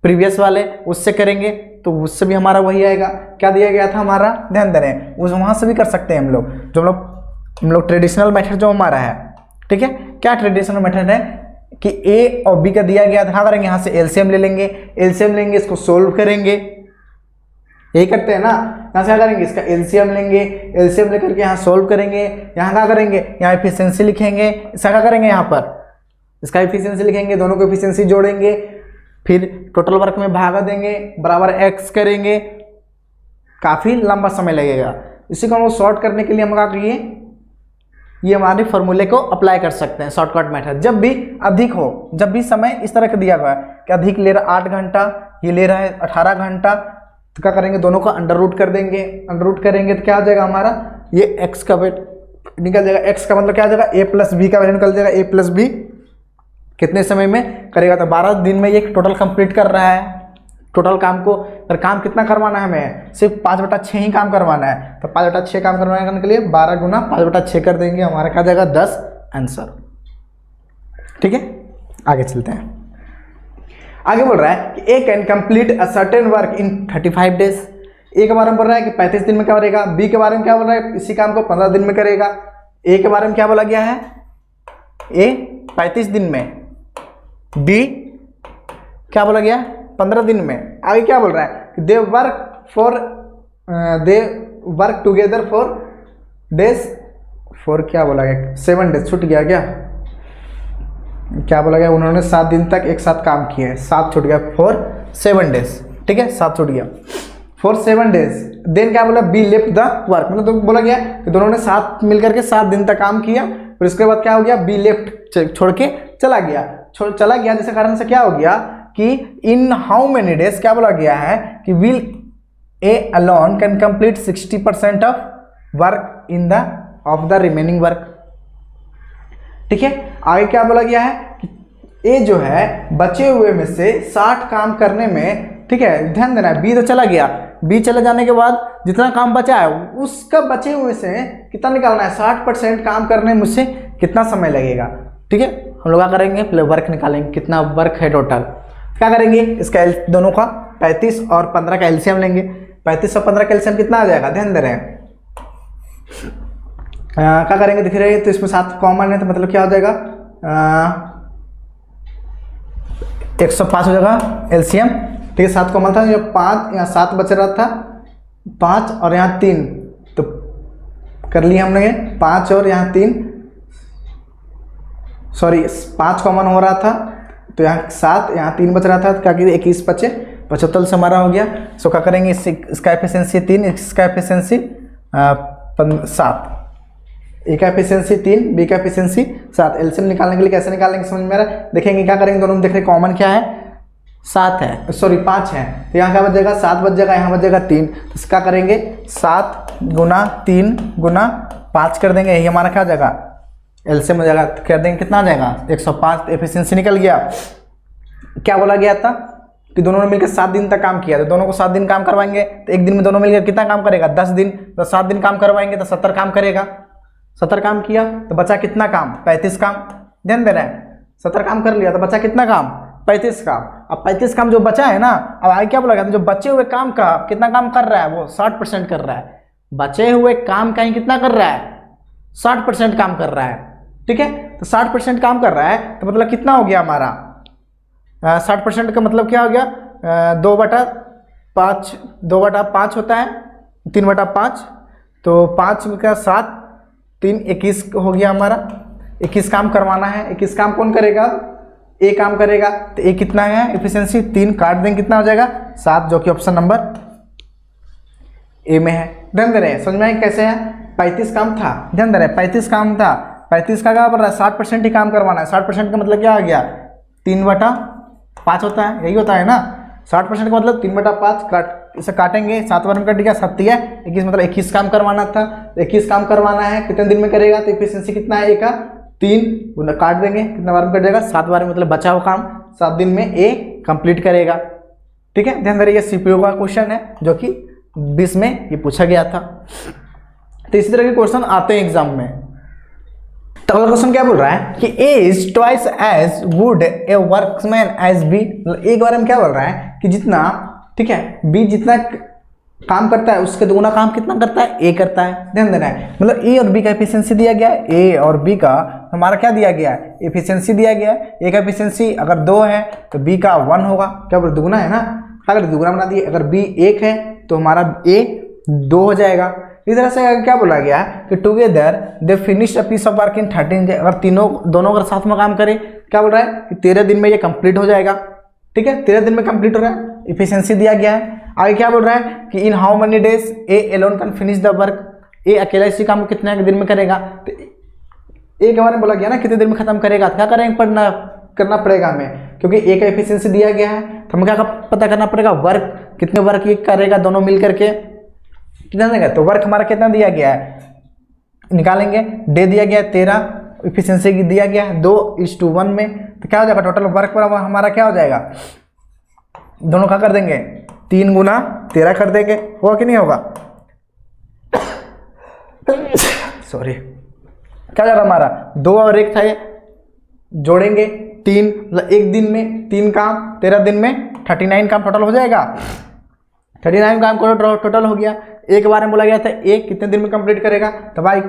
प्रीवियस वाले उससे करेंगे तो उससे भी हमारा वही आएगा, क्या दिया गया था हमारा, ध्यान दे रहे हैं, उस वहाँ से भी कर सकते हैं हम लोग, जो हम लोग ट्रेडिशनल मेथड जो हमारा है। ठीक है, क्या ट्रेडिशनल मेथड है कि A और B का दिया गया था, क्या करेंगे, यहाँ से एलसीएम ले लेंगे, इसको सोल्व करेंगे, यही करते हैं ना। यहाँ से क्या करेंगे, इसका एलसीएम लेंगे, एलसीएम लेकर के यहाँ सोल्व करेंगे, यहाँ क्या करेंगे, यहाँ एफिशिएंसी लिखेंगे, इसका क्या करेंगे, यहाँ पर इसका एफिशिएंसी लिखेंगे, दोनों को एफिशिएंसी जोड़ेंगे, फिर टोटल वर्क में भागा देंगे, बराबर एक्स करेंगे, काफ़ी लंबा समय लगेगा। इसी को हम शॉर्ट करने के लिए हम क्या किए, ये हमारे फॉर्मूले को अप्लाई कर सकते हैं शॉर्टकट मेथड। जब भी अधिक हो, जब भी समय इस तरह का दिया हुआ है कि अधिक ले रहा 8 घंटा, ये ले रहा है 18 घंटा, तो क्या करेंगे, दोनों को अंडर रूट कर देंगे। अंडर रूट करेंगे तो क्या आ जाएगा हमारा, ये एक्स का वेट निकल जाएगा। एक्स का मतलब क्या आ जाएगा, ए प्लस बी का वैल्यू निकल जाएगा। ए प्लस बी कितने समय में करेगा, तो 12 दिन में ये टोटल कंप्लीट कर रहा है। टोटल काम को, पर काम कितना करवाना है हमें, सिर्फ 5/6 ही काम करवाना है। तो 5/6 काम करवाने के लिए 12 गुना 5/6 कर देंगे, हमारा क्या जाएगा 10 आंसर। ठीक है, आगे चलते हैं। आगे बोल रहा है कि A can complete a certain work in 35 days. A के बारे में बोल रहा है कि 35 दिन में क्या करेगा। बी के बारे में क्या बोल रहा है, इसी काम को 15 दिन में करेगा। ए के बारे में क्या बोला गया है, ए 35 दिन में, बी क्या बोला गया 15 दिन में। आगे क्या बोल रहा है कि they work together for days, for क्या बोला गया 7 डेज, छूट गया क्या बोला गया, उन्होंने 7 दिन तक एक साथ काम किए, 7 छूट गया, फॉर 7 डेज। ठीक है, 7 छूट गया, फॉर 7 डेज। देन क्या बोला, बी लेफ्ट द वर्क, मतलब तो बोला गया कि दोनों ने साथ मिलकर के 7 दिन तक काम किया, फिर उसके बाद क्या हो गया, बी लेफ्ट छोड़ के चला गया, चला गया, जिसके कारण से क्या हो गया कि इन हाउ मेनी डेज क्या बोला गया है कि will A alone can complete 60% of work in the of the remaining work. ठीक है, आगे क्या बोला गया है कि ए जो है बचे हुए में से 60 काम करने में, ठीक है ध्यान देना है, बी तो चला गया, बी चले जाने के बाद जितना काम बचा है उसका बचे हुए से कितना निकालना है, 60% काम करने में मुझसे कितना समय लगेगा। ठीक है, हम लोग क्या करेंगे, पहले वर्क निकालेंगे, कितना वर्क है टोटल। क्या करेंगे, इसका दोनों का 35 और 15 का एलसीएम लेंगे। 35 और 15 का एलसीएम कितना आ जाएगा, ध्यान दे रहे हैं। क्या करेंगे, दिख रहे हैं तो इसमें 7 कॉमन है, तो मतलब क्या हो जाएगा 105 हो जाएगा एलसीएम। ठीक है, 7 कॉमन था, 5 यहाँ 7 बच रहा था, 5 और यहाँ 3, तो कर लिया हमने 5 और यहाँ 3, सॉरी 5 कॉमन हो रहा था, तो यहाँ 7 यहाँ 3 बच रहा था, क्या कि 21 बचे, 75 से हमारा हो गया। सो क्या करेंगे, इसका एफिशिएंसी 3, इसका एफिशिएंसी 7, ए का एफिशिएंसी 3, बी का एफिशिएंसी 7। एलसीएम निकालने के लिए कैसे निकालेंगे समझ में आ रहा है, देखेंगे क्या करेंगे, दोनों में देख रहे कॉमन क्या है, 7 है, सॉरी 5 है, तो यहाँ क्या बच जाएगा 7 बच जाएगा, यहाँ बच जाएगा 3, तो इसका करेंगे 7 गुना 3 गुना 5 कर देंगे, यही हमारा क्या आ जाएगा एलसीएम हो जाएगा, कर देंगे कितना आ जाएगा 105। एफिशिएंसी निकल गया। क्या बोला गया था कि दोनों ने मिलकर 7 दिन तक काम किया, तो दोनों को 7 दिन काम करवाएंगे, तो एक दिन में दोनों मिलकर कितना काम करेगा 10 दिन, तो 7 दिन काम करवाएंगे तो 70 काम करेगा। 70 काम किया तो बचा कितना काम, 35 काम। ध्यान दे रहे हैं, 70 काम कर लिया तो बचा कितना काम, 35 काम। अब 35 काम जो बचा है ना, अब आगे क्या बोला गया, जो बचे हुए काम का कितना काम कर रहा है, वो 60% कर रहा है। बचे हुए काम का ही कितना कर रहा है, 60% काम कर रहा है। ठीक है, तो 60% काम कर रहा है, तो मतलब कितना हो गया हमारा 60% का मतलब क्या हो गया, 2/5 होता है, 3/5, तो 5 का 7, 3 21 हो गया हमारा। 21 काम करवाना है, 21 काम कौन करेगा, ए काम करेगा, तो ए कितना है एफिशिएंसी 3, काट देंगे कितना हो जाएगा 7, जो कि ऑप्शन नंबर ए में है। ध्यान दे रहे हैं, समझ में आए कैसे है, 35 काम था, ध्यान दे रहे हैं 35 काम था, 35 का क्या बोल रहा है 60% ही काम करवाना है। 60% का मतलब क्या आ गया 3/5 होता है, यही होता है ना, 60% का मतलब 3/5 काट, इसे काटेंगे 7 बार में कट गया, 7 या 21 मतलब 21 काम करवाना था, 21 काम करवाना है, कितने दिन में करेगा, तो एफिशिएंसी कितना है ए का 3, काट देंगे कितना बार में कट जाएगा 7 बार में, मतलब बचा हुआ काम 7 दिन में ए कंप्लीट करेगा। ठीक है, ध्यान दीजिए सीपीयू का क्वेश्चन है जो कि 20 में ये पूछा गया था। तो इसी तरह के क्वेश्चन आते हैं एग्जाम में। तो अगला क्वेश्चन क्या बोल रहा है कि A is twice as good a workman as B. A के बारे में क्या बोल रहा है कि जितना, ठीक है, बी जितना काम करता है उसके दुगुना काम कितना करता है, ए करता है। ध्यान देना है, मतलब ए और बी का एफिशिएंसी दिया गया है, ए और बी का हमारा क्या दिया गया है, एफिशिएंसी दिया गया है। ए का एफिशिएंसी अगर 2 है तो बी का 1 होगा, क्या बोल दुगुना है ना, अगर दुगुना बना दिए, अगर बी 1 है तो हमारा ए 2 हो जाएगा। इस तरह से क्या बोला गया है कि together they finish a piece of work in 13 days. अगर दोनों अगर साथ में काम करें, क्या बोल रहा है कि 13 दिन में ये कंप्लीट हो जाएगा। ठीक है, 13 दिन में कंप्लीट हो रहा है, इफिशियंसी दिया गया है। आगे क्या बोल रहा है कि in how many days A alone can finish the work. A अकेला इसी काम को कितने दिन में करेगा, तो ए के बारे में बोला गया ना कितने दिन में खत्म करेगा, तो क्या करेंगे करना पड़ेगा हमें, क्योंकि ए का एफिशिएंसी दिया गया है तो हमें क्या पता करना पड़ेगा, वर्क कितने वर्क ये करेगा दोनों मिल करके कितना देगा। तो वर्क हमारा कितना दिया गया है निकालेंगे, डे दिया गया है 13, एफिशिएंसी दिया गया है 2:1 में, तो क्या हो जाएगा टोटल वर्क पर हमारा क्या हो जाएगा, दोनों का कर देंगे 3 गुना 13 कर देंगे, होगा कि नहीं होगा। सॉरी, क्या जाएगा हमारा 2 और 1 था ये जोड़ेंगे 3, मतलब एक दिन में 3 काम, 13 दिन में 39 काम टोटल हो जाएगा। 39 काम टोटल हो गया। एक बार में बोला गया था एक कितने दिन में कंप्लीट करेगा, तो बाई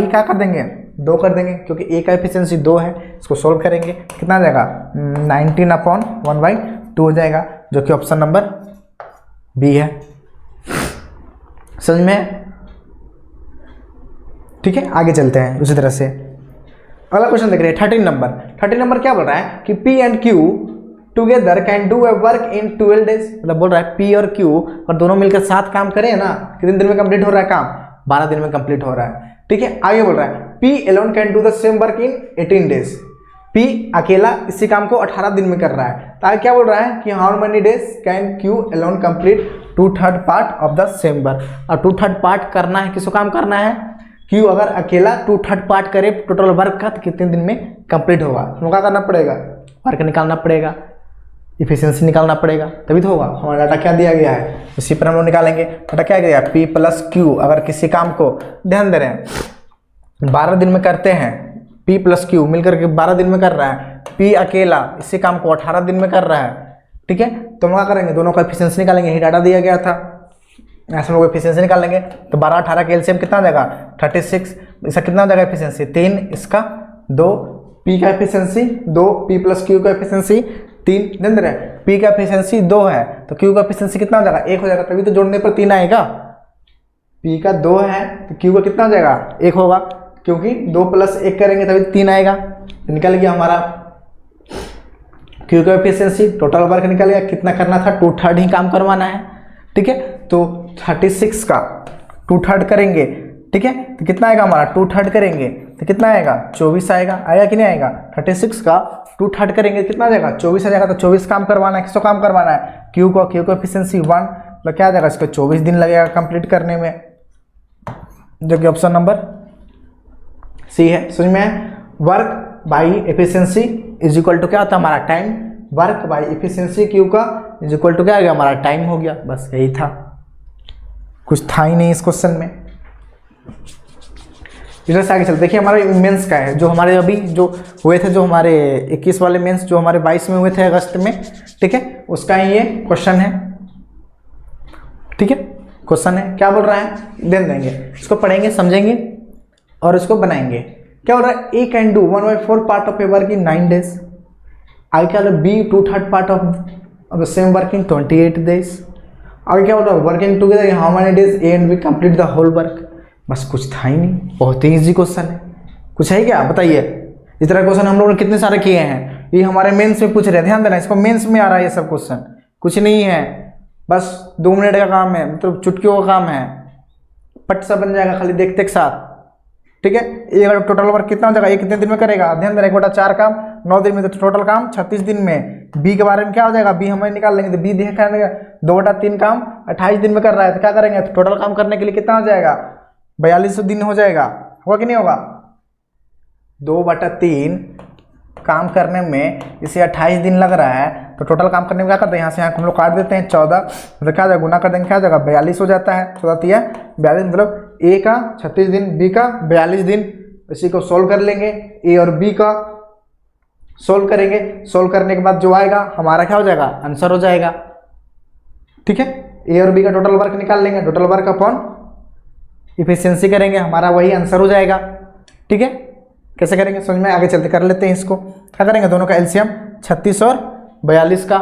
क्या कर देंगे 2 कर देंगे, क्योंकि ए का एफिशिएंसी 2 है। इसको सोल्व करेंगे कितना आ जाएगा 19/1/2 हो जाएगा, जो कि ऑप्शन नंबर बी है। समझ में? ठीक है, आगे चलते हैं उसी तरह से। अगला क्वेश्चन देख रहे हैं 13 नंबर क्या बोल रहा है कि P and Q together can do A work in 12 days. मतलब बोल रहा है P और Q और दोनों मिलकर 7 काम करें ना, कितने दिन में कंप्लीट हो रहा है काम, 12 दिन में कंप्लीट हो रहा है। ठीक है, आगे बोल रहा है P alone can do the same work in 18 days. P अकेला इसी काम को 18 दिन में कर रहा है। तो आगे क्या बोल रहा है कि how many days can Q alone complete 2/3 part of the same work. और 2/3 पार्ट करना है, किसको काम करना है, Q अगर अकेला 2/3 पार्ट करे टोटल वर्क का तो कितने दिन में कंप्लीट होगा। तो क्या करना पड़ेगा, वर्क निकालना पड़ेगा, इफिशिएंसी निकालना पड़ेगा, तभी तो होगा। हमारा डाटा क्या दिया गया है उसी पर हम लोग निकालेंगे। डाटा क्या गया P + Q। अगर किसी काम को ध्यान दे रहे हैं 12 दिन में करते हैं, P + Q मिलकर के 12 दिन में कर रहा है, P अकेला इसी काम को 18 दिन में कर रहा है। ठीक है, तो हम क्या करेंगे दोनों का एफिशिएंसी निकालेंगे, यही डाटा दिया गया था, ऐसे लोग एफिशिएंसी निकाल लेंगे। तो 12 18 का एलसीएम कितना हो जाएगा 36। इसका कितना हो जाएगा एफिशिएंसी 3, इसका 2, P का एफिशिएंसी 2, P + Q का एफिशिएंसी 3। ध्यान दे रहे हैं P का एफिशिएंसी 2 है तो Q का एफिशिएंसी कितना हो जाएगा 1 हो जाएगा, तभी तो जोड़ने पर 3 आएगा। P का 2 है तो Q का कितना हो जाएगा 1 होगा, क्योंकि 2 + 1 करेंगे तभी 3 आएगा। तो निकल गया हमारा Q का एफिशिएंसी। टोटल वर्क निकल गया, कितना करना था 2/3 ही काम करवाना है। ठीक है, तो 36 का 2/3 करेंगे, ठीक है, तो कितना आएगा हमारा 2/3 करेंगे तो कितना आएगा 24 आएगा कि नहीं आएगा। 36 का 2/3 करेंगे कितना आ जाएगा 24 आ जाएगा। तो 24 काम करवाना है, किसको काम करवाना है Q को एफिशिएंसी 1, तो क्या आ जाएगा इसको 24 दिन लगेगा कंप्लीट करने में, जो कि ऑप्शन नंबर सी है। समझ में? Work by efficiency is equal to क्या होता है हमारा time, work by efficiency Q का इज इक्वल टू क्या आ गया हमारा टाइम हो गया। बस यही था, कुछ था ही नहीं इस क्वेश्चन में। इधर से आगे चलते, देखिए हमारे मेंस का है, जो हमारे अभी जो हुए थे, जो हमारे 21 वाले मेंस जो हमारे 22 में हुए थे अगस्त में, ठीक है, उसका ही ये क्वेश्चन है। ठीक है, क्वेश्चन है, क्या बोल रहा है देन देंगे, इसको पढ़ेंगे समझेंगे और इसको बनाएंगे। क्या बोल रहा है A can do 1/4 part of a work in 9 days. आगे क्या बोल रहा है B 2/3 part of the same work in 28 days. आगे क्या बोल रहा है working together how many days A and B complete the whole work. बस कुछ था ही नहीं, बहुत ही ईजी क्वेश्चन है। कुछ है क्या बताइए। इस तरह क्वेश्चन हम लोगों ने कितने सारे किए हैं, ये हमारे मेंस में पूछ रहे हैं, ध्यान देना, इसको मेंस में आ रहा है ये सब क्वेश्चन, कुछ नहीं है, बस 2 मिनट का काम है, मतलब चुटकियों का काम है, पट सा बन जाएगा खाली देखते के साथ। ठीक है, ये टोटल वर्क कितना हो जाएगा, ये कितने दिन में करेगा, ध्यान देना, 1/4 काम 9 दिन में, तो टोटल काम 36 दिन में। बी के बारे में क्या हो जाएगा, बी हमें निकाल लेंगे, तो बी देखा 2/3 काम 28 दिन में कर रहा है, तो क्या करेंगे, तो टोटल काम करने के लिए कितना हो जाएगा 42 दिन हो जाएगा, होगा कि नहीं होगा। 2/3 काम करने में इसे 28 दिन लग रहा है, तो टोटल काम करने में क्या करते हैं, यहाँ से यहाँ हम लोग काट देते हैं 14, मतलब क्या जाएगा गुना कर देंगे, क्या जाएगा 42 हो जाता है, 14 42, मतलब A का 36 दिन, B का 42 दिन। इसी को सोल्व कर लेंगे, A और B का सोल्व करेंगे, सोल्व करने के बाद जो आएगा हमारा क्या हो जाएगा आंसर हो जाएगा। ठीक है, A और B का टोटल वर्क निकाल लेंगे, टोटल वर्क अपॉन इफिशिएंसी करेंगे, हमारा वही आंसर हो जाएगा। ठीक है, कैसे करेंगे समझ में, आगे चलते कर लेते हैं इसको। क्या करेंगे, दोनों का एलसीएम 36 और 42 का,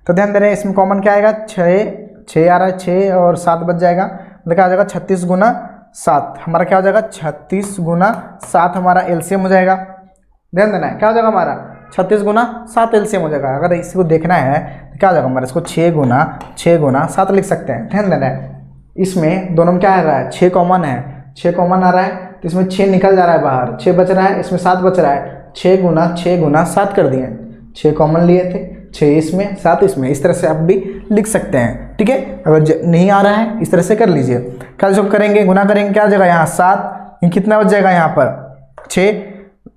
तो ध्यान दे रहे हैं इसमें कॉमन क्या आएगा 6 6 आ रहा है, 6 और 7 बच जाएगा, मतलब क्या हो जाएगा 36 गुना 7, हमारा क्या हो जाएगा 36 गुना 7 हमारा एलसीएम हो जाएगा। ध्यान देना है, क्या हो जाएगा हमारा 36 गुना 7 एलसीएम हो जाएगा। अगर इसको देखना है तो क्या हो जाएगा हमारा, इसको 6 गुना 7 लिख सकते हैं। ध्यान देना है, इसमें दोनों में क्या आ रहा है 6 कॉमन है, 6 कॉमन आ रहा है तो इसमें 6 निकल जा रहा है बाहर, 6 बच रहा है, इसमें 7 बच रहा है, 6 गुना 7 कर दिए, 6 कॉमन लिए थे, 6 इसमें 7 इसमें, इस तरह से आप भी लिख सकते हैं। ठीक है, अगर नहीं आ रहा है इस तरह से कर लीजिए। कल जब करेंगे गुना करेंगे क्या हो जाएगा यहाँ 7, ये कितना बच जाएगा यहाँ पर 6,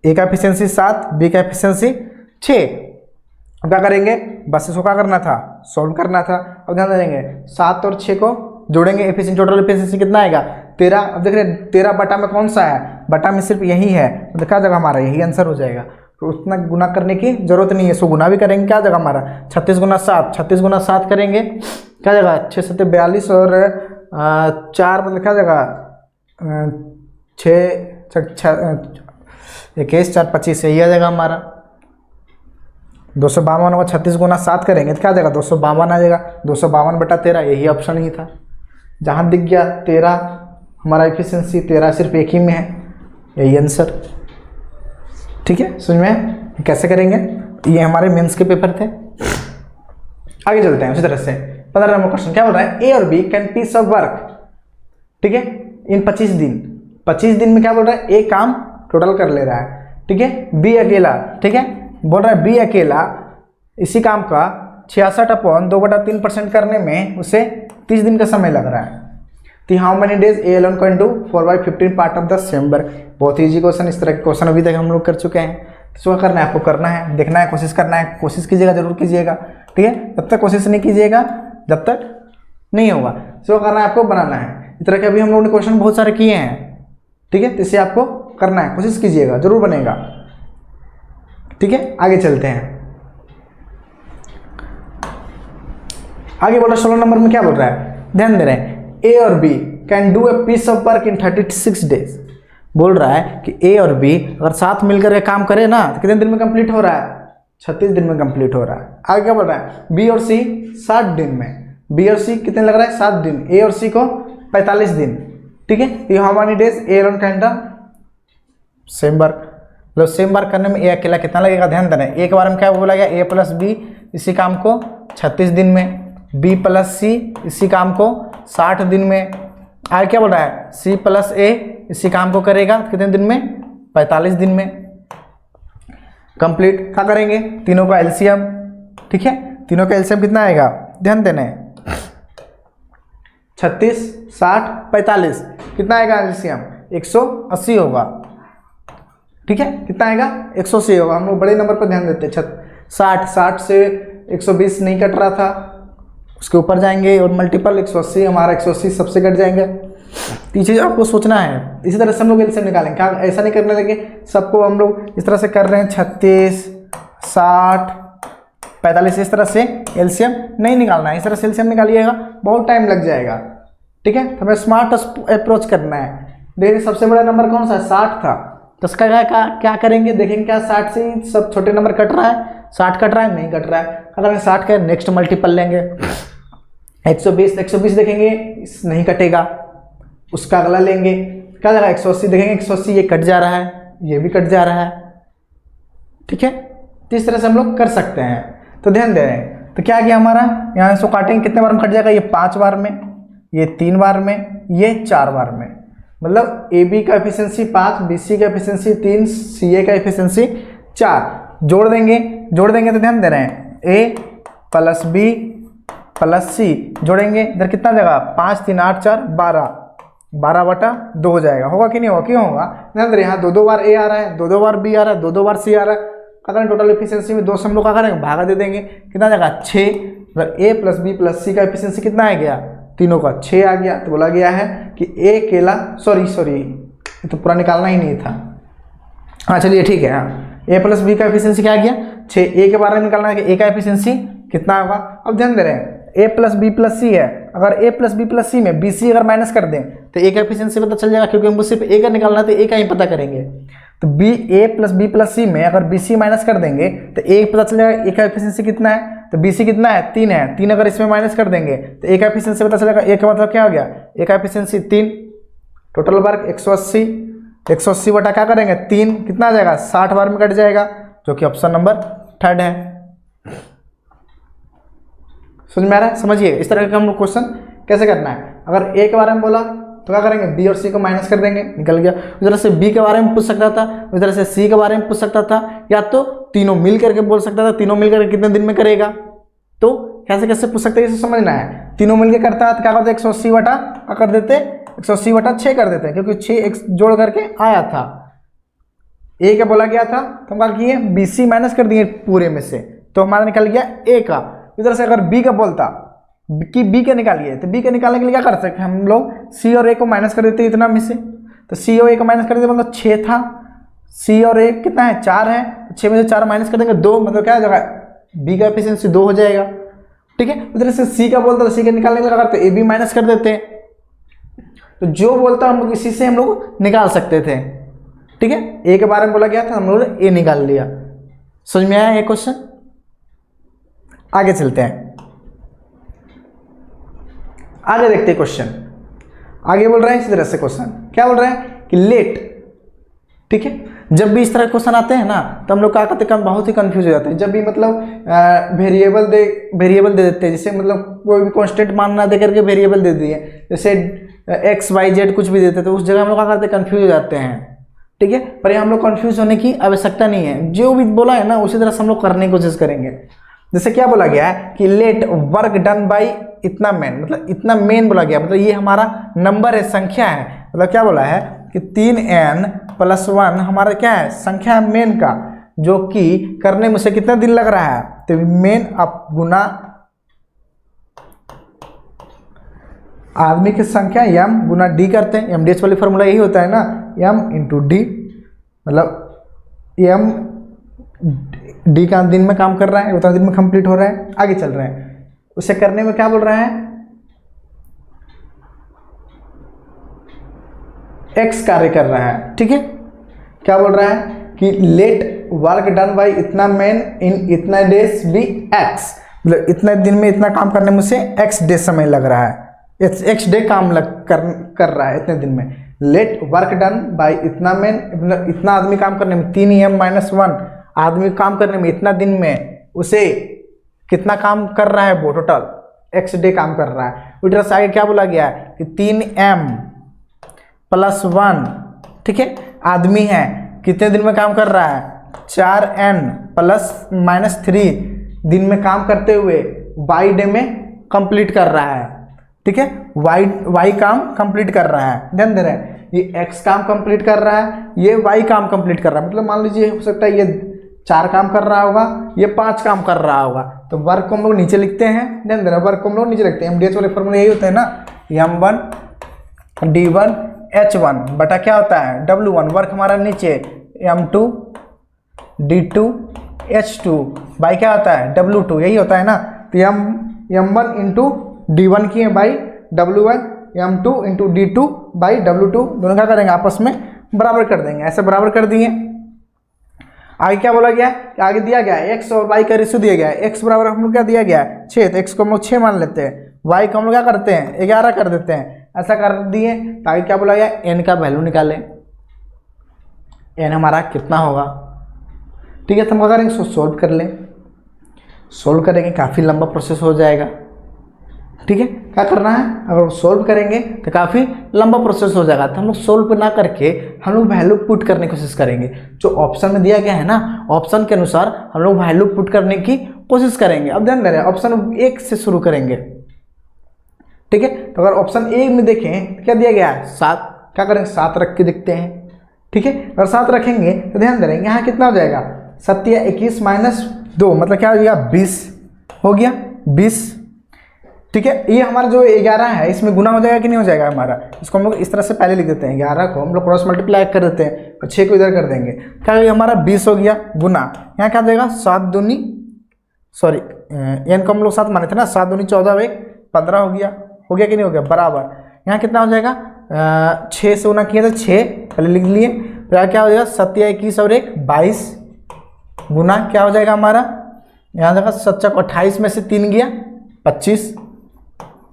ए का एफिशिएंसी 7, बी का एफिशिएंसी 6। अब क्या करेंगे, बस इसको क्या करना था, सॉल्व करना था। अब ध्यान देंगे 7 और 6 को जोड़ेंगे, एफिशिएंसी टोटल एफिशिएंसी कितना आएगा 13। अब देख रहे 13 बटा में कौन सा है, बटा में सिर्फ यही है, तो क्या जगह हमारा यही आंसर हो जाएगा। तो उतना गुना करने की जरूरत नहीं है, इसको गुना भी करेंगे क्या जगह हमारा 36 गुना 7, 36 गुना 7 करेंगे क्या जगह 6 7 42 और 4 मतलब क्या जगह 21 4 25 यही आ जाएगा हमारा 252 होगा। 36 गुना 7 करेंगे तो क्या जाएगा 252 आ जाएगा, 252 बटा 13 यही ऑप्शन ही था। जहाँ दिख गया 13 हमारा एफिशिएंसी 13 सिर्फ एक ही में है, यही आंसर। ठीक है, समझ में कैसे करेंगे, ये हमारे मेंस के पेपर थे। आगे चलते हैं उसी तरह से 15 नंबर क्वेश्चन क्या बोल रहा है, ए और B can piece of work. ठीक है, इन 25 दिन में क्या बोल रहा है, ए काम टोटल कर ले रहा है। ठीक है, बी अकेला, ठीक है बोल रहा है बी अकेला इसी काम का 66/2/3% करने में उसे 30 दिन का समय लग रहा है। तो how many days A alone can do 4/15 part of the same work. बहुत ईजी क्वेश्चन, इस तरह के क्वेश्चन अभी तक हम लोग कर चुके हैं। तो क्या करना है, आपको करना है, देखना है, कोशिश करना है, कोशिश कीजिएगा, जरूर कीजिएगा। ठीक है, जब तक कोशिश नहीं कीजिएगा जब तक नहीं होगा। तो करना है आपको, बनाना है। इस तरह के अभी हम लोगों ने क्वेश्चन बहुत सारे किए हैं। ठीक है, तो इसे आपको करना है, कोशिश कीजिएगा, जरूर बनेगा। ठीक है, आगे चलते हैं। आगे बोल रहा है 16 नंबर में क्या बोल रहा है, ध्यान दे रहे हैं, ए और B can do a piece of work in 36 days. बोल रहा है कि ए और बी अगर साथ मिलकर के काम करे ना तो कितने दिन में कंप्लीट हो रहा है, 36 दिन में कंप्लीट हो रहा है। आगे क्या बोल रहा है, बी और सी 60 दिन में, बी और सी कितने लग रहा है 7 दिन, ए और सी को 45 दिन। ठीक है, ये how many days A alone can do same work. मतलब सेम वर्क करने में ए अकेला कितना लगेगा, ध्यान देना है। एक बार में क्या बोला गया, ए प्लस बी इसी काम को 36 दिन में, बी प्लस सी इसी काम को 60 दिन में। आगे क्या बोल रहा है, सी प्लस ए इसी काम को करेगा कितने दिन में, 45 दिन में कंप्लीट। क्या करेंगे, तीनों का एलसीएम। ठीक है, तीनों का एलसीएम कितना आएगा, ध्यान देना है 36 60 45 कितना आएगा एलसीएम 180 होगा। ठीक है, कितना आएगा 180 होगा। हम लोग बड़े नंबर पर ध्यान देते हैं। 60 से 120 नहीं कट रहा था, उसके ऊपर जाएंगे और मल्टीपल 180, हमारा 180 सबसे कट जाएंगे। पीछे आपको सोचना है, इसी तरह से हम लोग एलसीएम निकालेंगे। क्या ऐसा नहीं करने लगे सबको हम लोग इस तरह से कर रहे हैं 36 60 45 इस तरह से एलसीएम नहीं निकालना है। इस तरह से एलसीएम निकालिएगा बहुत टाइम लग जाएगा। ठीक है, तो हमें स्मार्ट अप्रोच करना है। देखिए सबसे बड़ा नंबर कौन सा है, 60 था, तो उसका क्या करेंगे, देखेंगे क्या 60 से सब छोटे नंबर कट रहा है, 60 कट रहा है, नहीं कट रहा है। अगर 60 का नेक्स्ट मल्टीपल लेंगे 120 देखेंगे नहीं कटेगा, उसका अगला लेंगे क्या जाएगा 180 देखेंगे 180 ये कट जा रहा है, ये भी कट जा रहा है। ठीक है, तो इस तरह से हम लोग कर सकते हैं। तो ध्यान दे रहे हैं, तो क्या किया हमारा, यहाँ इसको काटेंगे कितने बार में कट जाएगा, ये 5 बार में, ये 3 बार में, ये 4 बार में। मतलब ए बी का एफिशिएंसी 5, बी सी का एफिशिएंसी 3, सी ए का एफिशिएंसी 4। जोड़ देंगे तो ध्यान दे रहे हैं ए प्लस बी प्लस सी जोड़ेंगे, इधर कितना जाएगा 5 3 8 4 12/2 हो जाएगा। होगा कि नहीं होगा, क्यों होगा, ध्यान दे रहे हैं यहाँ 2 बार ए आ रहा है, 2 बार बी आ रहा है, 2 बार सी आ रहा है। अगर टोटल एफिशिएंसी में 2 से हम लोग क्या करेंगे, भागा दे देंगे, कितना जाएगा 6। अगर ए प्लस बी प्लस सी का एफिशिएंसी कितना आ गया, तीनों का 6 आ गया। तो बोला गया है कि ए अकेला, सॉरी ये तो पूरा निकालना ही नहीं था। हाँ चलिए ठीक है, हाँ ए प्लस बी का एफिशिएंसी क्या आ गया 6, ए के बारे में निकालना है कि ए का एफिशिएंसी कितना होगा। अब ध्यान दे रहे हैं ए प्लस बी प्लस सी है, अगर ए प्लस बी प्लस सी में बी सी अगर माइनस कर दें तो ए का एफिशिएंसी पता चल जाएगा, क्योंकि हमको सिर्फ ए का निकालना है तो ए का ही पता करेंगे। तो ए प्लस बी प्लस सी में अगर बी सी माइनस कर देंगे तो ए पता चल जाएगा ए का एफिशिएंसी कितना है, तो BC कितना है 3 है, 3 अगर इसमें माइनस कर देंगे तो A का एफिशिएंसी पता चलेगा। A का मतलब क्या हो गया, A का एफिशिएंसी 3, टोटल वर्क 180, 180 बटा क्या करेंगे 3, कितना आ जाएगा 60 बार में कट जाएगा, जो कि ऑप्शन नंबर 3 है। समझ में आ रहा है? समझिए इस तरह का हम लोग क्वेश्चन कैसे करना है। अगर A के बारे में बोला तो क्या करेंगे, B और C को माइनस कर देंगे, निकल गया। उस तरह से B के बारे में पूछ सकता था, उस तरह से C के बारे में पूछ सकता था, या तो तीनों मिल करके बोल सकता था, तीनों मिल करके कितने दिन में करेगा। तो कैसे कैसे पूछ सकते हैं, इसे समझना है। तीनों मिलकर करता है तो क्या करते 180 बटा क्या कर देते 180 बटा 6 कर देते हैं, क्योंकि 6 एक जोड़ करके आया था। A का बोला गया था तो हम क्या किए BC माइनस कर दिए पूरे में से, तो हमारा निकल गया A का। इधर से अगर B का बोलता कि B का निकालिए, तो B का निकालने के लिए क्या कर सकते हम लोग, C और A को माइनस कर देते इतना में से, तो C और A को माइनस कर देते मतलब 6 था, C और A कितना है 4 है, 6 में से 4 माइनस कर देंगे 2, मतलब क्या हो जाएगा B का एफिशिएंसी 2 हो जाएगा। ठीक है, उधर से C का बोलता तो C का निकालने के लिए क्या करते A B माइनस कर देते हैं, तो जो बोलता हम लोग इसी से हम लोग निकाल सकते थे। ठीक है, A के बारे में बोला गया था, हम लोगों ने A निकाल लिया। समझ में आया ये क्वेश्चन? आगे चलते हैं, आगे देखते हैं क्वेश्चन। आगे बोल रहे हैं इसी तरह से क्वेश्चन, क्या बोल रहे हैं कि लेट। ठीक है, जब भी इस तरह क्वेश्चन आते हैं ना तो हम लोग क्या करते हैं, बहुत ही कंफ्यूज हो जाते हैं। जब भी मतलब वेरिएबल दे देते हैं, जैसे मतलब कोई भी कांस्टेंट मान ना दे करके वेरिएबल दे दिए, जैसे एक्स वाई जेड कुछ भी देते, तो उस जगह हम लोग क्या करते हैं, कंफ्यूज हो जाते हैं। ठीक है, पर ये हम लोग कंफ्यूज होने की आवश्यकता नहीं है, जो भी बोला है ना उसी तरह से हम लोग करने की कोशिश करेंगे। जैसे क्या बोला गया है कि लेट वर्क डन बाई इतना मेन, मतलब इतना मेन बोला गया, मतलब ये हमारा नंबर है, संख्या है। मतलब क्या बोला है कि 3n + 1 हमारा क्या है, संख्या है मेन का, जो कि करने में से कितना दिन लग रहा है, तो मेन अप गुना आदमी की संख्या m गुना d करते हैं। MDH वाली फॉर्मूला यही होता है ना, m × d, मतलब m डी का दिन में काम कर रहा है, उतना दिन में कंप्लीट हो रहा है। आगे चल रहे हैं, उसे करने में क्या बोल रहा है, x कार्य कर रहा है। ठीक है, क्या बोल रहा है कि लेट वर्क डन बाई इतना मैन इन इतना डेज बी x, मतलब इतने दिन में इतना काम करने में से x डे समय लग रहा है, x डे काम कर रहा है इतने दिन में। लेट वर्क डन बाई इतना मैन, मतलब इतना आदमी काम करने में, 3m - 1 आदमी काम करने में इतना दिन में उसे कितना काम कर रहा है, वो टोटल x डे काम कर रहा है। उधर से आगे क्या बोला गया है कि 3m + 1, ठीक है, आदमी है, कितने दिन में काम कर रहा है, 4n ± 3 दिन में काम करते हुए y डे में कंप्लीट कर रहा है। ठीक है, y काम कंप्लीट कर रहा है, ध्यान दे रहे हैं, ये x काम कंप्लीट कर रहा है, ये y काम कंप्लीट कर रहा है। मतलब मान लीजिए हो सकता है ये 4 काम कर रहा होगा, ये 5 काम कर रहा होगा, तो वर्क को हम लोग नीचे लिखते हैं, ध्यान देना, वर्क को हम लोग नीचे लिखते हैं। MDH वाले फॉर्मूला यही होता है ना, m1 d1 h1 बटा क्या होता है w1, वर्क हमारा नीचे m2 d2 h2 बाई क्या होता है w2, यही होता है ना। तो m1 × d1 किए by w1, m2 × d2 by w2, दोनों क्या करेंगे आपस में बराबर कर देंगे, ऐसे बराबर कर दिए। आगे क्या बोला गया कि आगे दिया गया है x और y का रेशियो दिया गया है, x बराबर हम लोग क्या दिया गया है 6, तो x को हम लोग 6 मान लेते हैं, y को हम लोग क्या करते हैं 11 कर देते हैं, ऐसा कर दिए। तो आगे क्या बोला गया, n का वैल्यू निकालें, n हमारा कितना होगा। ठीक है, तो हम क्या करेंगे, इसको सोल्व कर लें, सोल्व करेंगे, काफ़ी लंबा प्रोसेस हो जाएगा। ठीक है, क्या करना है, अगर सोल्व करेंगे तो काफ़ी लंबा प्रोसेस हो जाएगा, तो हम लोग सोल्व ना करके हम लोग वैल्यू पुट करने की कोशिश करेंगे। जो ऑप्शन में दिया गया है ना, ऑप्शन के अनुसार हम लोग वैल्यू पुट करने की कोशिश करेंगे। अब ध्यान दे रहे हैं, ऑप्शन 1 से शुरू करेंगे। ठीक है, तो अगर ऑप्शन 1 में देखें क्या दिया गया है 7, क्या करेंगे 7 रख के देखते हैं। ठीक है, अगर 7 रखेंगे तो ध्यान दे रहे हैं यहाँ कितना हो जाएगा, 7 या 21 - 2 मतलब क्या हो जाएगा 20 हो गया, 20। ठीक है, ये हमारा जो 11 है इसमें गुना हो जाएगा कि नहीं हो जाएगा हमारा, इसको हम लोग इस तरह से पहले लिख देते हैं, 11 को हम लोग क्रॉस मल्टीप्लाई कर देते हैं और 6 को इधर कर देंगे, क्या हमारा 20 हो गया गुना, यहाँ क्या देगा 7 दूनी, सॉरी n को हम लोग 7 माने थे ना, 7 दूनी 14 व 1 15 हो गया कि नहीं हो गया बराबर। यहाँ कितना हो जाएगा 6 से गुना किया था 6 पहले लिख लिए, फिर क्या हो जाएगा 7 या 21 और 1 22 गुना क्या हो जाएगा हमारा यहाँ देखा 7 28 में से 3 गया 25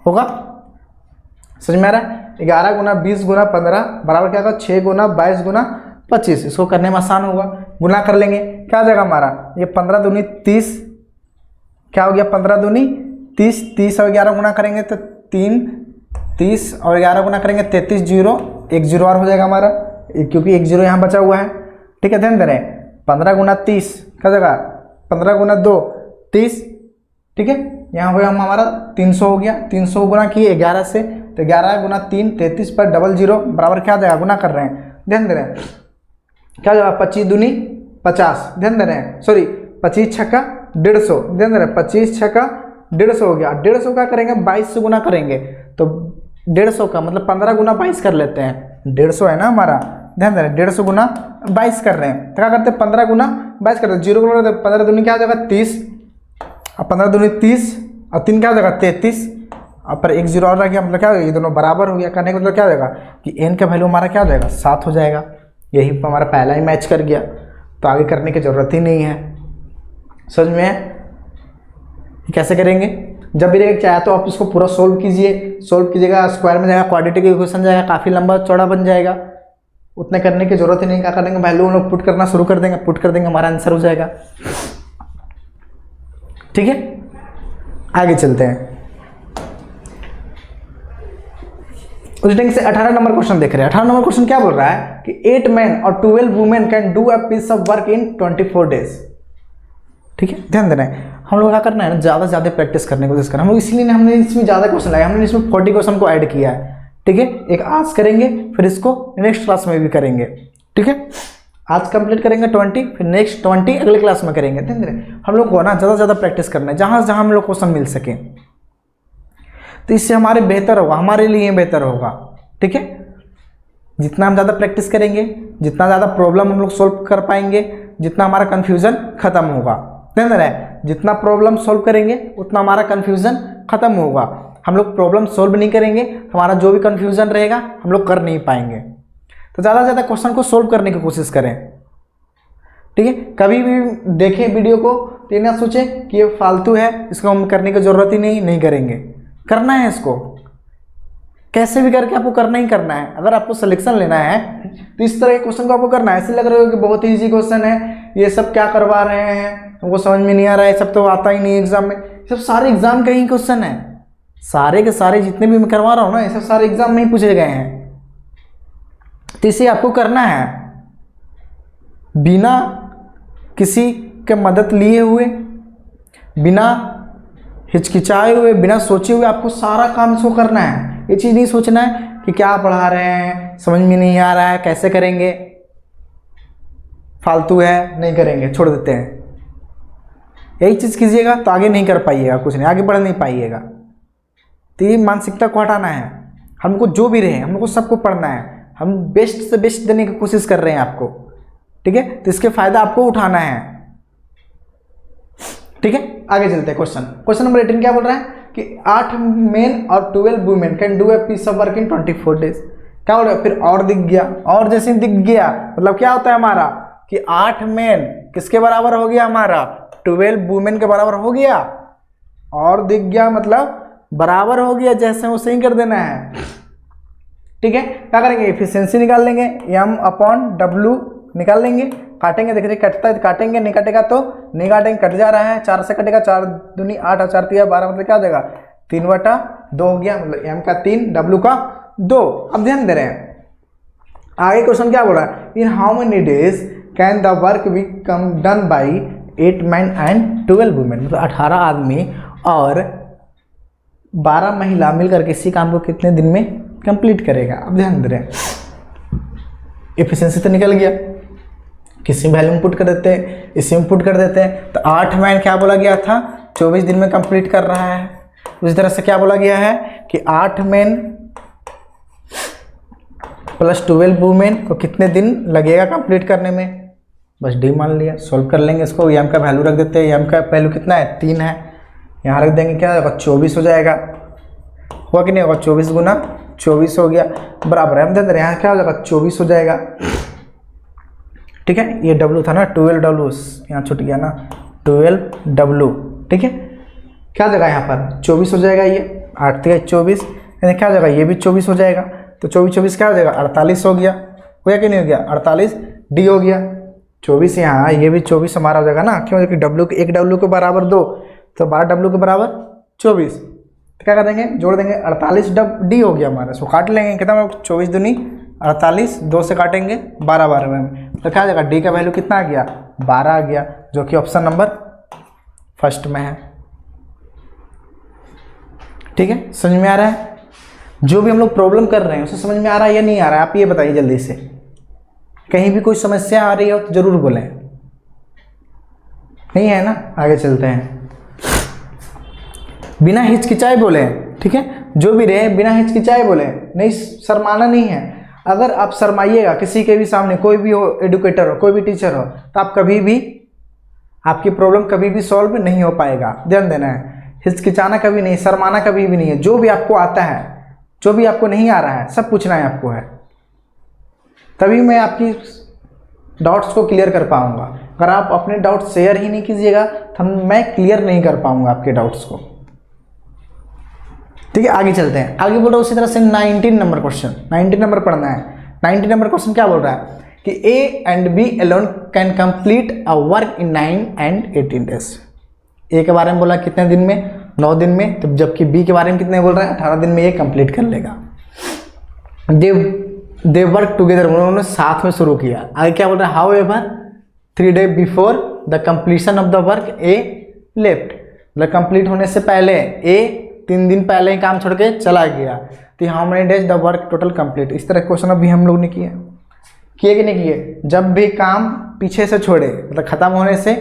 होगा, समझ में आ रहा है। 11 गुना 20 गुना 15 बराबर क्या होगा 6 गुना 22 गुना 25। इसको करने में आसान होगा, गुना कर लेंगे, क्या हो जाएगा हमारा ये 15 दूनी 30, क्या हो गया 15 दूनी 30, 30 और 11 गुना करेंगे तो 3, 30 और 11 गुना करेंगे 33, 0 1 0 और हो जाएगा हमारा, क्योंकि 1 0 यहाँ बचा हुआ है। ठीक है, ध्यान दे रहे हैं 15 गुना 30 क्या हो जाएगा 15 गुना 2 30। ठीक है, यहाँ हो गया हमारा 300 हो गया, 300 गुना किए 11 से तो 11 गुना 3 33 पर डबल 0 बराबर क्या हो जाएगा, गुना कर रहे हैं, ध्यान दे रहे हैं क्या हो जाएगा 25 दूनी 50, ध्यान दे रहे हैं सॉरी 25 छक्का 150, ध्यान दे रहे हैं 25 छक्का 150 हो गया। 150 का करेंगे 22 से गुना करेंगे तो 150 का मतलब 15 गुना 22 कर लेते हैं, 150 है ना हमारा, ध्यान दे रहे हैं 150 गुना 22 कर रहे हैं तो क्या करते हैं 15 गुना 22 करते हैं, 0 गुना 15 दूनी क्या हो जाएगा 30 और 15 दूनी 30 और 3 क्या हो जाएगा 33 और पर 1 0 और रह गया, मतलब क्या हो गया ये दोनों बराबर हो गया। करने का मतलब क्या हो जाएगा कि n का वैल्यू हमारा क्या हो जाएगा 7 हो जाएगा, यही हमारा पहला ही मैच कर गया तो आगे करने की ज़रूरत ही नहीं है। समझ में है कैसे करेंगे, जब भी रहेगा चाहे तो आप इसको पूरा सोल्व कीजिए, सोल्व कीजिएगा स्क्वायर में जाएगा क्वाड्रेटिक इक्वेशन जाएगा, काफ़ी लंबा चौड़ा बन जाएगा, उतने करने की जरूरत ही नहीं। क्या करेंगे वैल्यू हम लोग पुट करना शुरू कर देंगे, पुट कर देंगे हमारा आंसर हो जाएगा। ठीक है, आगे चलते हैं। उसी ढंग से 18 नंबर क्वेश्चन देख रहे हैं। 18 नंबर क्वेश्चन क्या बोल रहा है कि 8 men और 12 women can do a piece of work in 24 days। ठीक है, ध्यान देना है, हम लोग क्या करना है ना ज़्यादा से ज़्यादा प्रैक्टिस करने की कोशिश करना है। हम लोग इसीलिए हमने इसमें ज़्यादा क्वेश्चन लाया, हमने इसमें 40 क्वेश्चन को ऐड किया है। ठीक है, एक आज करेंगे फिर इसको नेक्स्ट क्लास में भी करेंगे। ठीक है, आज कंप्लीट करेंगे 20, फिर नेक्स्ट 20 अगले क्लास में करेंगे। ध्यान देना हम लोग को ना ज़्यादा से ज़्यादा प्रैक्टिस करना है, जहाँ जहाँ हम लोग क्वेश्चन मिल सके, तो इससे हमारे बेहतर होगा, हमारे लिए बेहतर होगा। ठीक है, जितना हम ज़्यादा प्रैक्टिस करेंगे, जितना ज़्यादा प्रॉब्लम हम लोग सोल्व कर पाएंगे, जितना हमारा कन्फ्यूज़न खत्म होगा। ध्यान रहे जितना प्रॉब्लम सोल्व करेंगे उतना हमारा कन्फ्यूज़न खत्म होगा। हम लोग प्रॉब्लम सोल्व नहीं करेंगे, हमारा जो भी कन्फ्यूज़न रहेगा हम लोग कर नहीं पाएंगे। तो ज़्यादा से ज़्यादा क्वेश्चन को सोल्व करने की कोशिश करें। ठीक है, कभी भी देखें वीडियो को तो ना सोचें कि ये फालतू है, इसको हम करने की ज़रूरत ही नहीं करेंगे, करना है इसको, कैसे भी करके आपको करना ही करना है। अगर आपको सिलेक्शन लेना है तो इस तरह के क्वेश्चन को आपको करना है। ऐसे लग रहा है कि बहुत ही ईजी क्वेश्चन है, ये सब क्या करवा रहे हैं, हमको समझ में नहीं आ रहा है, सब तो आता ही नहीं एग्जाम में। सब सारे एग्जाम का ही क्वेश्चन है, सारे के सारे जितने भी मैं करवा रहा हूँ ना, ये सब सारे एग्जाम में ही पूछे गए हैं। तो इसे आपको करना है बिना किसी के मदद लिए हुए, बिना हिचकिचाए हुए, बिना सोचे हुए आपको सारा काम इसको करना है। ये चीज़ नहीं सोचना है कि क्या पढ़ा रहे हैं, समझ में नहीं आ रहा है, कैसे करेंगे, फालतू है, नहीं करेंगे, छोड़ देते हैं। यही चीज़ कीजिएगा तो आगे नहीं कर पाइएगा, कुछ नहीं, आगे बढ़ नहीं पाइएगा। तो ये मानसिकता को हटाना है। हमको जो भी रहे, हमको सबको पढ़ना है, हम बेस्ट से बेस्ट देने की कोशिश कर रहे हैं आपको। ठीक है, तो इसके फायदा आपको उठाना है। ठीक है, आगे चलते हैं। क्वेश्चन नंबर 18 क्या बोल रहा है कि 8 men और 12 women can do a piece of work in 24 days। क्या बोल रहा है, फिर और दिख गया, और जैसे दिख गया मतलब क्या होता है हमारा कि 8 men किसके बराबर हो गया हमारा, 12 women के बराबर हो गया, और दिख गया मतलब बराबर हो गया, जैसे वो सही कर देना है। ठीक है, क्या करेंगे, एफिशिएंसी निकाल लेंगे, m/w निकाल लेंगे, काटेंगे, देख रहे कटता है काटेंगे, नहीं कटेगा तो नहीं काटेंगे, कट जा रहा है, 4 से कटेगा, 4 दूनी 8 और 4 तिया 12, मतलब क्या हो जाएगा 3/2 हो गया, मतलब m का 3 w का 2। अब ध्यान दे रहे हैं आगे क्वेश्चन क्या बोल रहा है, in how many days can the work be come done by 8 men and 12 women, मतलब 18 आदमी और 12 महिला मिलकर के इसी काम को कितने दिन में कंप्लीट करेगा। अब ध्यान दे रहे हैं एफिशिएंसी तो निकल गया, किसी वैल्यू में पुट कर देते हैं, इसी में पुट कर देते हैं। तो 8 मैन क्या बोला गया था 24 दिन में कंप्लीट कर रहा है। उसी तरह से क्या बोला गया है कि 8 मैन प्लस 12 वुमेन को कितने दिन लगेगा कंप्लीट करने में, बस डी मान लिया, सोल्व कर लेंगे इसको। एम का वैल्यू रख देते हैं, एम का वैल्यू कितना है 3 है, यहाँ रख देंगे, क्या होगा 24 हो जाएगा, हुआ कि नहीं होगा, 24 गुना 24 हो गया बराबर है, हम देते हैं यहाँ क्या हो जाएगा 24 हो जाएगा। ठीक है, ये W था ना 12 W, यहाँ छूट गया ना 12W, ठीक है। क्या जगह यहाँ पर 24 हो जाएगा, ये 8 × 24, यानी क्या जगह ये भी 24 हो जाएगा। तो 24 क्या हो जाएगा 48 हो गया कि नहीं हो गया, 48D हो गया। 24 यहाँ, ये भी 24 हमारा हो जाएगा ना, क्यों, क्योंकि W एक W के बराबर 2, तो 12W के बराबर 24। तो क्या कर देंगे, जोड़ देंगे, 48D हो गया हमारा। सो काट लेंगे, कितना 24 दूनी 48, 2 से काटेंगे 12 में, तो क्या आ जाएगा D का वैल्यू कितना आ गया 12 आ गया, जो कि ऑप्शन नंबर फर्स्ट में है। ठीक है, समझ में आ रहा है? जो भी हम लोग प्रॉब्लम कर रहे हैं उसे समझ में आ रहा है या नहीं आ रहा है, आप ये बताइए जल्दी से। कहीं भी कोई समस्या आ रही हो तो जरूर बोलें, नहीं है ना? आगे चलते हैं, बिना हिचकिचाए बोले, ठीक है, जो भी रहे बिना हिचकिचाए बोले, नहीं शर्माना नहीं है। अगर आप शर्माइएगा किसी के भी सामने, कोई भी हो, एडुकेटर हो, कोई भी टीचर हो, तो आप कभी भी, आपकी प्रॉब्लम कभी भी सॉल्व नहीं हो पाएगा। ध्यान देना है, हिचकिचाना कभी नहीं, शर्माना कभी भी नहीं है। जो भी आपको आता है, जो भी आपको नहीं आ रहा है, सब पूछना है आपको है, तभी मैं आपकी डाउट्स को क्लियर कर पाऊंगा। अगर आप अपने डाउट्स शेयर ही नहीं कीजिएगा तो मैं क्लियर नहीं कर पाऊंगा आपके डाउट्स को। ठीक है, आगे चलते हैं। आगे बोल रहा है उसी तरह से 19 नंबर क्वेश्चन, 19 नंबर पढ़ना है। 19 नंबर क्वेश्चन क्या बोल रहा है कि A and B alone can complete a work in 9 and 18 days। A के बारे में बोला कितने दिन में, 9 दिन में, तो जबकि B के बारे में कितने बोल रहा है 18 दिन में ये कंप्लीट कर लेगा। दे वर्क टुगेदर, उन्होंने साथ में शुरू किया। आगे क्या बोल रहा है, how ever 3 days before the completion of the work A left, मतलब कंप्लीट होने से पहले A 3 दिन पहले ही काम छोड़ के चला गया। तो how many days the work total complete. इस तरह क्वेश्चन अभी हम लोग ने किए कि नहीं किए। जब भी काम पीछे से छोड़े, मतलब खत्म होने से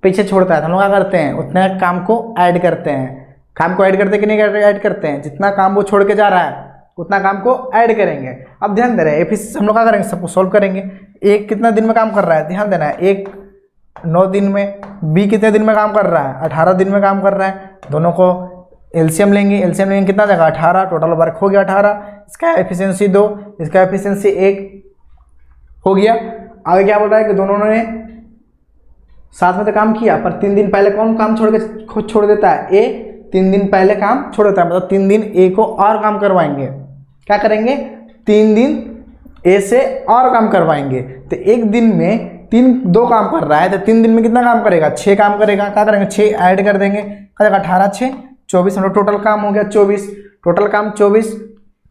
पीछे छोड़ता है तो हम लोग क्या करते हैं, उतने काम को ऐड करते हैं। काम को ऐड करते कि नहीं ऐड करते हैं, जितना काम वो छोड़ के जा रहा है उतना काम को ऐड करेंगे। अब ध्यान दे रहे हैं, फिर हम लोग क्या करेंगे, सबको सॉल्व करेंगे। एक कितना दिन में काम कर रहा है, ध्यान देना है, एक 9 दिन में, बी कितने दिन में काम कर रहा है 18 दिन में काम कर रहा है। दोनों को एलसीएम लेंगे, एलसीएम लेंगे कितना जगह 18, टोटल वर्क हो गया 18, इसका एफिशिएंसी 2, इसका एफिशिएंसी 1 हो गया। आगे क्या बोल रहा है कि दोनों ने साथ में तो काम किया, पर 3 दिन पहले कौन काम छोड़ देता है, ए 3 दिन पहले काम छोड़ देता है, मतलब 3 दिन ए को और काम करवाएंगे। क्या करेंगे, 3 दिन ए से और काम करवाएंगे। तो एक दिन में 2 काम कर रहा है, तो 3 दिन में कितना काम करेगा, 6 काम करेगा। क्या करेंगे, 6 ऐड कर देंगे, क्या 18 6 24, मतलब टोटल काम हो गया 24, टोटल काम 24,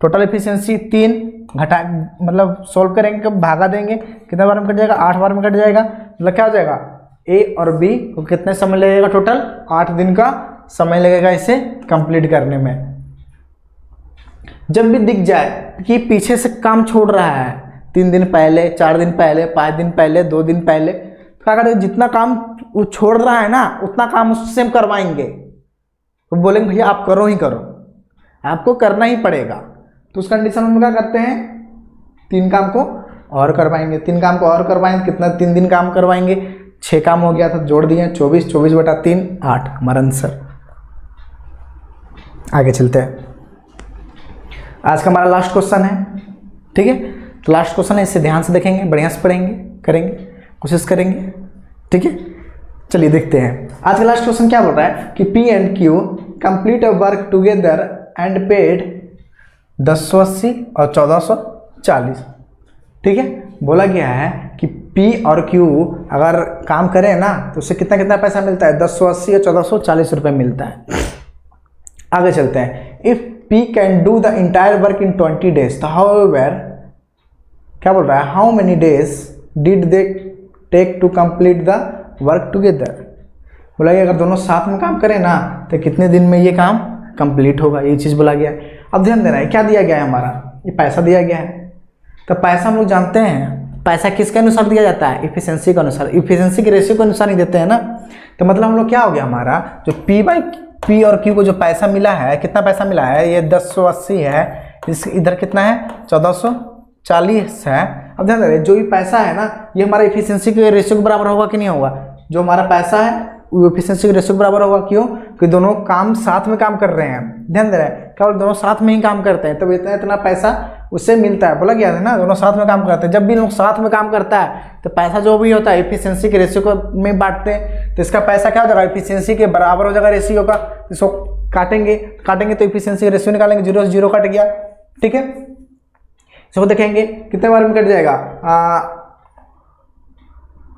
टोटल एफिशिएंसी 3, घटा मतलब सॉल्व करेंगे, भागा देंगे, कितने बार में कट जाएगा, 8 बार में कट जाएगा। मतलब क्या हो जाएगा, ए और बी को कितने समय लगेगा, टोटल 8 दिन का समय लगेगा इसे कंप्लीट करने में। जब भी दिख जाए कि पीछे से काम छोड़ रहा है, 3 दिन पहले, 4 दिन पहले, 5 दिन पहले, 2 दिन पहले, क्या करें, जितना काम वो छोड़ रहा है ना उतना काम उससे हम करवाएंगे। तो बोलेंगे भैया आप करो ही करो, आपको करना ही पड़ेगा। तो उस कंडीशन में क्या करते हैं, 3 काम को और करवाएंगे, 3 काम को और करवाएंगे, कितना 3 दिन काम करवाएंगे, 6 काम हो गया था, जोड़ दिए 24, 24/3 8, हमारा आंसर। आगे चलते हैं, आज का हमारा लास्ट क्वेश्चन है। ठीक है, तो लास्ट क्वेश्चन है, इसे ध्यान से देखेंगे, बढ़िया से पढ़ेंगे, करेंगे, कोशिश करेंगे। ठीक है, चलिए देखते हैं। आज का लास्ट क्वेश्चन क्या बोल रहा है कि P and Q complete a work together and paid 1080 और 1440। ठीक है, बोला गया है कि P और Q अगर काम करें ना तो उससे कितना कितना पैसा मिलता है, 1080 और 1440 रुपये मिलता है। आगे चलते हैं, if P can do the entire work in 20 days, तो हाउएवर क्या बोल रहा है, how many days did they take to complete the work together. बोला गया अगर दोनों साथ में काम करें ना तो कितने दिन में ये काम कंप्लीट होगा, ये चीज़ बोला गया है। अब ध्यान देना है, क्या दिया गया है हमारा, ये पैसा दिया गया है। तो पैसा हम लोग जानते हैं, पैसा किसके अनुसार दिया जाता है, इफिशिएंसी के अनुसार, इफिशिएंसी के रेशियो के अनुसार ही देते हैं ना। तो मतलब हम लोग क्या हो गया, हमारा जो P और Q को जो पैसा मिला है, कितना पैसा मिला है, ये 1080 है, इस इधर कितना है 1440 है। अब ध्यान दें, जो भी पैसा है ना ये हमारा इफिशिएंसी के रेशियो के बराबर होगा कि नहीं होगा। जो हमारा पैसा है वो एफिशिएंसी के रेशियो के बराबर होगा। क्यों? कि दोनों काम साथ में काम कर रहे हैं। ध्यान दे रहे हैं, क्या बोल, दोनों साथ में ही काम करते हैं, तब इतना इतना पैसा उससे मिलता है। बोला गया है ना, दोनों साथ में काम करते हैं। जब भी लोग साथ में काम करता है तो पैसा जो भी होता है एफिशिएंसी के रेशियो को में बांटते हैं, तो इसका पैसा क्या हो जाएगा, एफिशिएंसी के बराबर हो जाएगा रेशियो का। इसको काटेंगे तो एफिशिएंसी का रेशियो निकालेंगे, 0 से 0 कट गया। ठीक है, इसको देखेंगे कितने बार में कट जाएगा,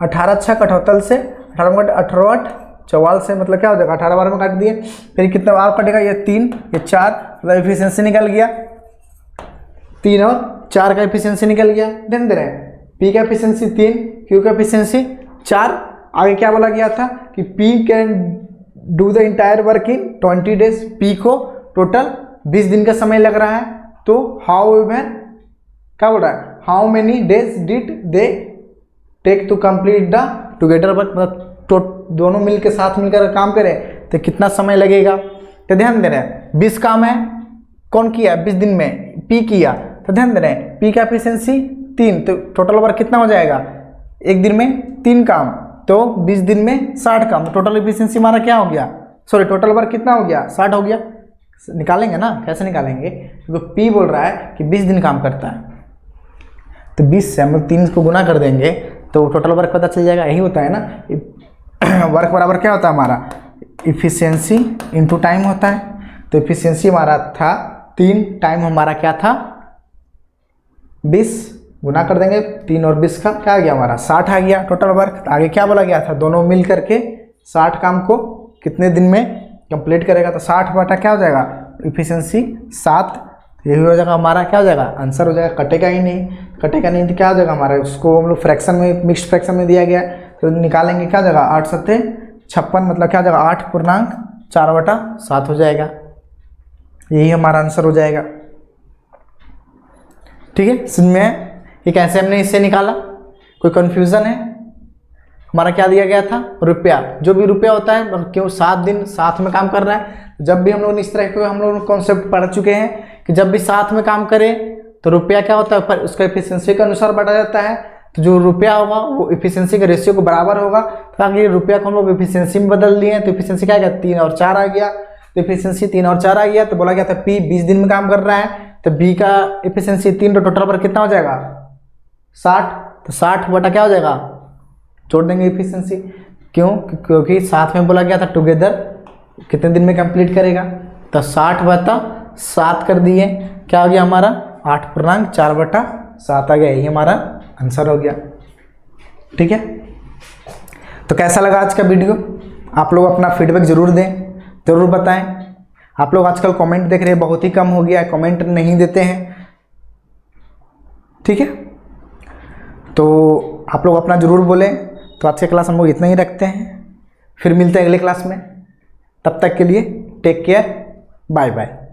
18 छक 78 से 18 में 18 44 से, मतलब क्या हो जाएगा 18 बार में काट दिए। फिर कितना बार कटेगा, ये 3 ये 4, मतलब एफिशिएंसी निकल गया। 3 और 4 का एफिशिएंसी निकल गया। ध्यान दे रहे हैं, पी का एफिशिएंसी 3, क्यू का एफिशिएंसी 4। आगे क्या बोला गया था कि P can do the entire work in 20 days. P को टोटल 20 दिन का समय लग रहा है। तो हाउ एवर, क्या बोल रहा है, how many days did they take to complete the together work, मतलब दोनों मिलकर साथ मिलकर काम करें तो कितना समय लगेगा। तो ध्यान दे रहे हैं 20 काम है, कौन किया 20 दिन में, पी किया। तो ध्यान दे रहे हैं पी का एफिशिएंसी 3, तो टोटल वर्क कितना हो जाएगा, एक दिन में 3 काम, तो 20 दिन में 60 काम। तो टोटल एफिशिएंसी हमारा क्या हो गया, सॉरी टोटल वर्क कितना हो गया, 60 हो गया। निकालेंगे ना, कैसे निकालेंगे, क्योंकि पी बोल रहा है कि 20 दिन काम करता है, तो 20 से हम लोग 3 को गुना कर देंगे तो टोटल वर्क पता चल जाएगा। यही होता है ना, वर्क बराबर क्या होता है हमारा, इफिशियंसी इनटू टाइम होता है। तो इफिशियंसी हमारा था 3, टाइम हमारा क्या था 20, गुना कर देंगे 3 और 20 का क्या आ गया हमारा 60 आ गया टोटल वर्क। आगे क्या बोला गया था, दोनों मिल करके 60 काम को कितने दिन में कंप्लीट करेगा। तो 60 बटा क्या हो जाएगा, इफिशियंसी 7, यही हो जाएगा हमारा, क्या हो जाएगा आंसर हो जाएगा। कटेगा ही नहीं, कटेगा नहीं तो क्या हो जाएगा हमारा, उसको हम लोग फ्रैक्शन में, मिक्स्ड फ्रैक्शन में दिया गया है तो निकालेंगे, क्या हो जाएगा 8 सत्ते 56, मतलब क्या हो जाएगा 8.4/7 हो जाएगा। यही हमारा आंसर हो जाएगा। ठीक है, समझ में ये कैसे हमने इससे निकाला, कोई कंफ्यूजन है। हमारा क्या दिया गया था, रुपया, जो भी रुपया होता है, क्यों 7 दिन साथ में काम कर रहा है। जब भी हम लोग इस तरह के हम लोग कॉन्सेप्ट पढ़ चुके हैं कि जब भी साथ में काम करें तो रुपया क्या होता है, पर उसका एफिशिएंसी के अनुसार बढ़ा जाता है। तो जो रुपया होगा वो एफिशिएंसी के रेशियो को बराबर होगा। ताकि रुपया को हम लोग एफिशिएंसी में बदल दिए, तो एफिशिएंसी क्या आ गया 3 और 4 आ गया। तो एफिशिएंसी 3 और 4 आ गया, तो बोला गया था पी 20 दिन में काम कर रहा है, तो बी का एफिशिएंसी 3, तो टोटल पर कितना हो जाएगा 60। तो 60 बटा क्या हो जाएगा, जोड़ देंगे एफिशिएंसी, क्यों, क्योंकि साथ में बोला गया था टुगेदर कितने दिन में कंप्लीट करेगा। तो 60 बटा 7 कर दिए, क्या हो गया हमारा 8.4/7 आ गया। यही हमारा आंसर हो गया। ठीक है, तो कैसा लगा आज का वीडियो, आप लोग अपना फीडबैक जरूर दें, जरूर बताएं। आप लोग आजकल कमेंट देख रहे हैं, बहुत ही कम हो गया है, कमेंट नहीं देते हैं। ठीक है, तो आप लोग अपना जरूर बोलें। तो आज की क्लास हम लोग इतना ही रखते हैं, फिर मिलते हैं अगले क्लास में। तब तक के लिए टेक केयर, बाय बाय।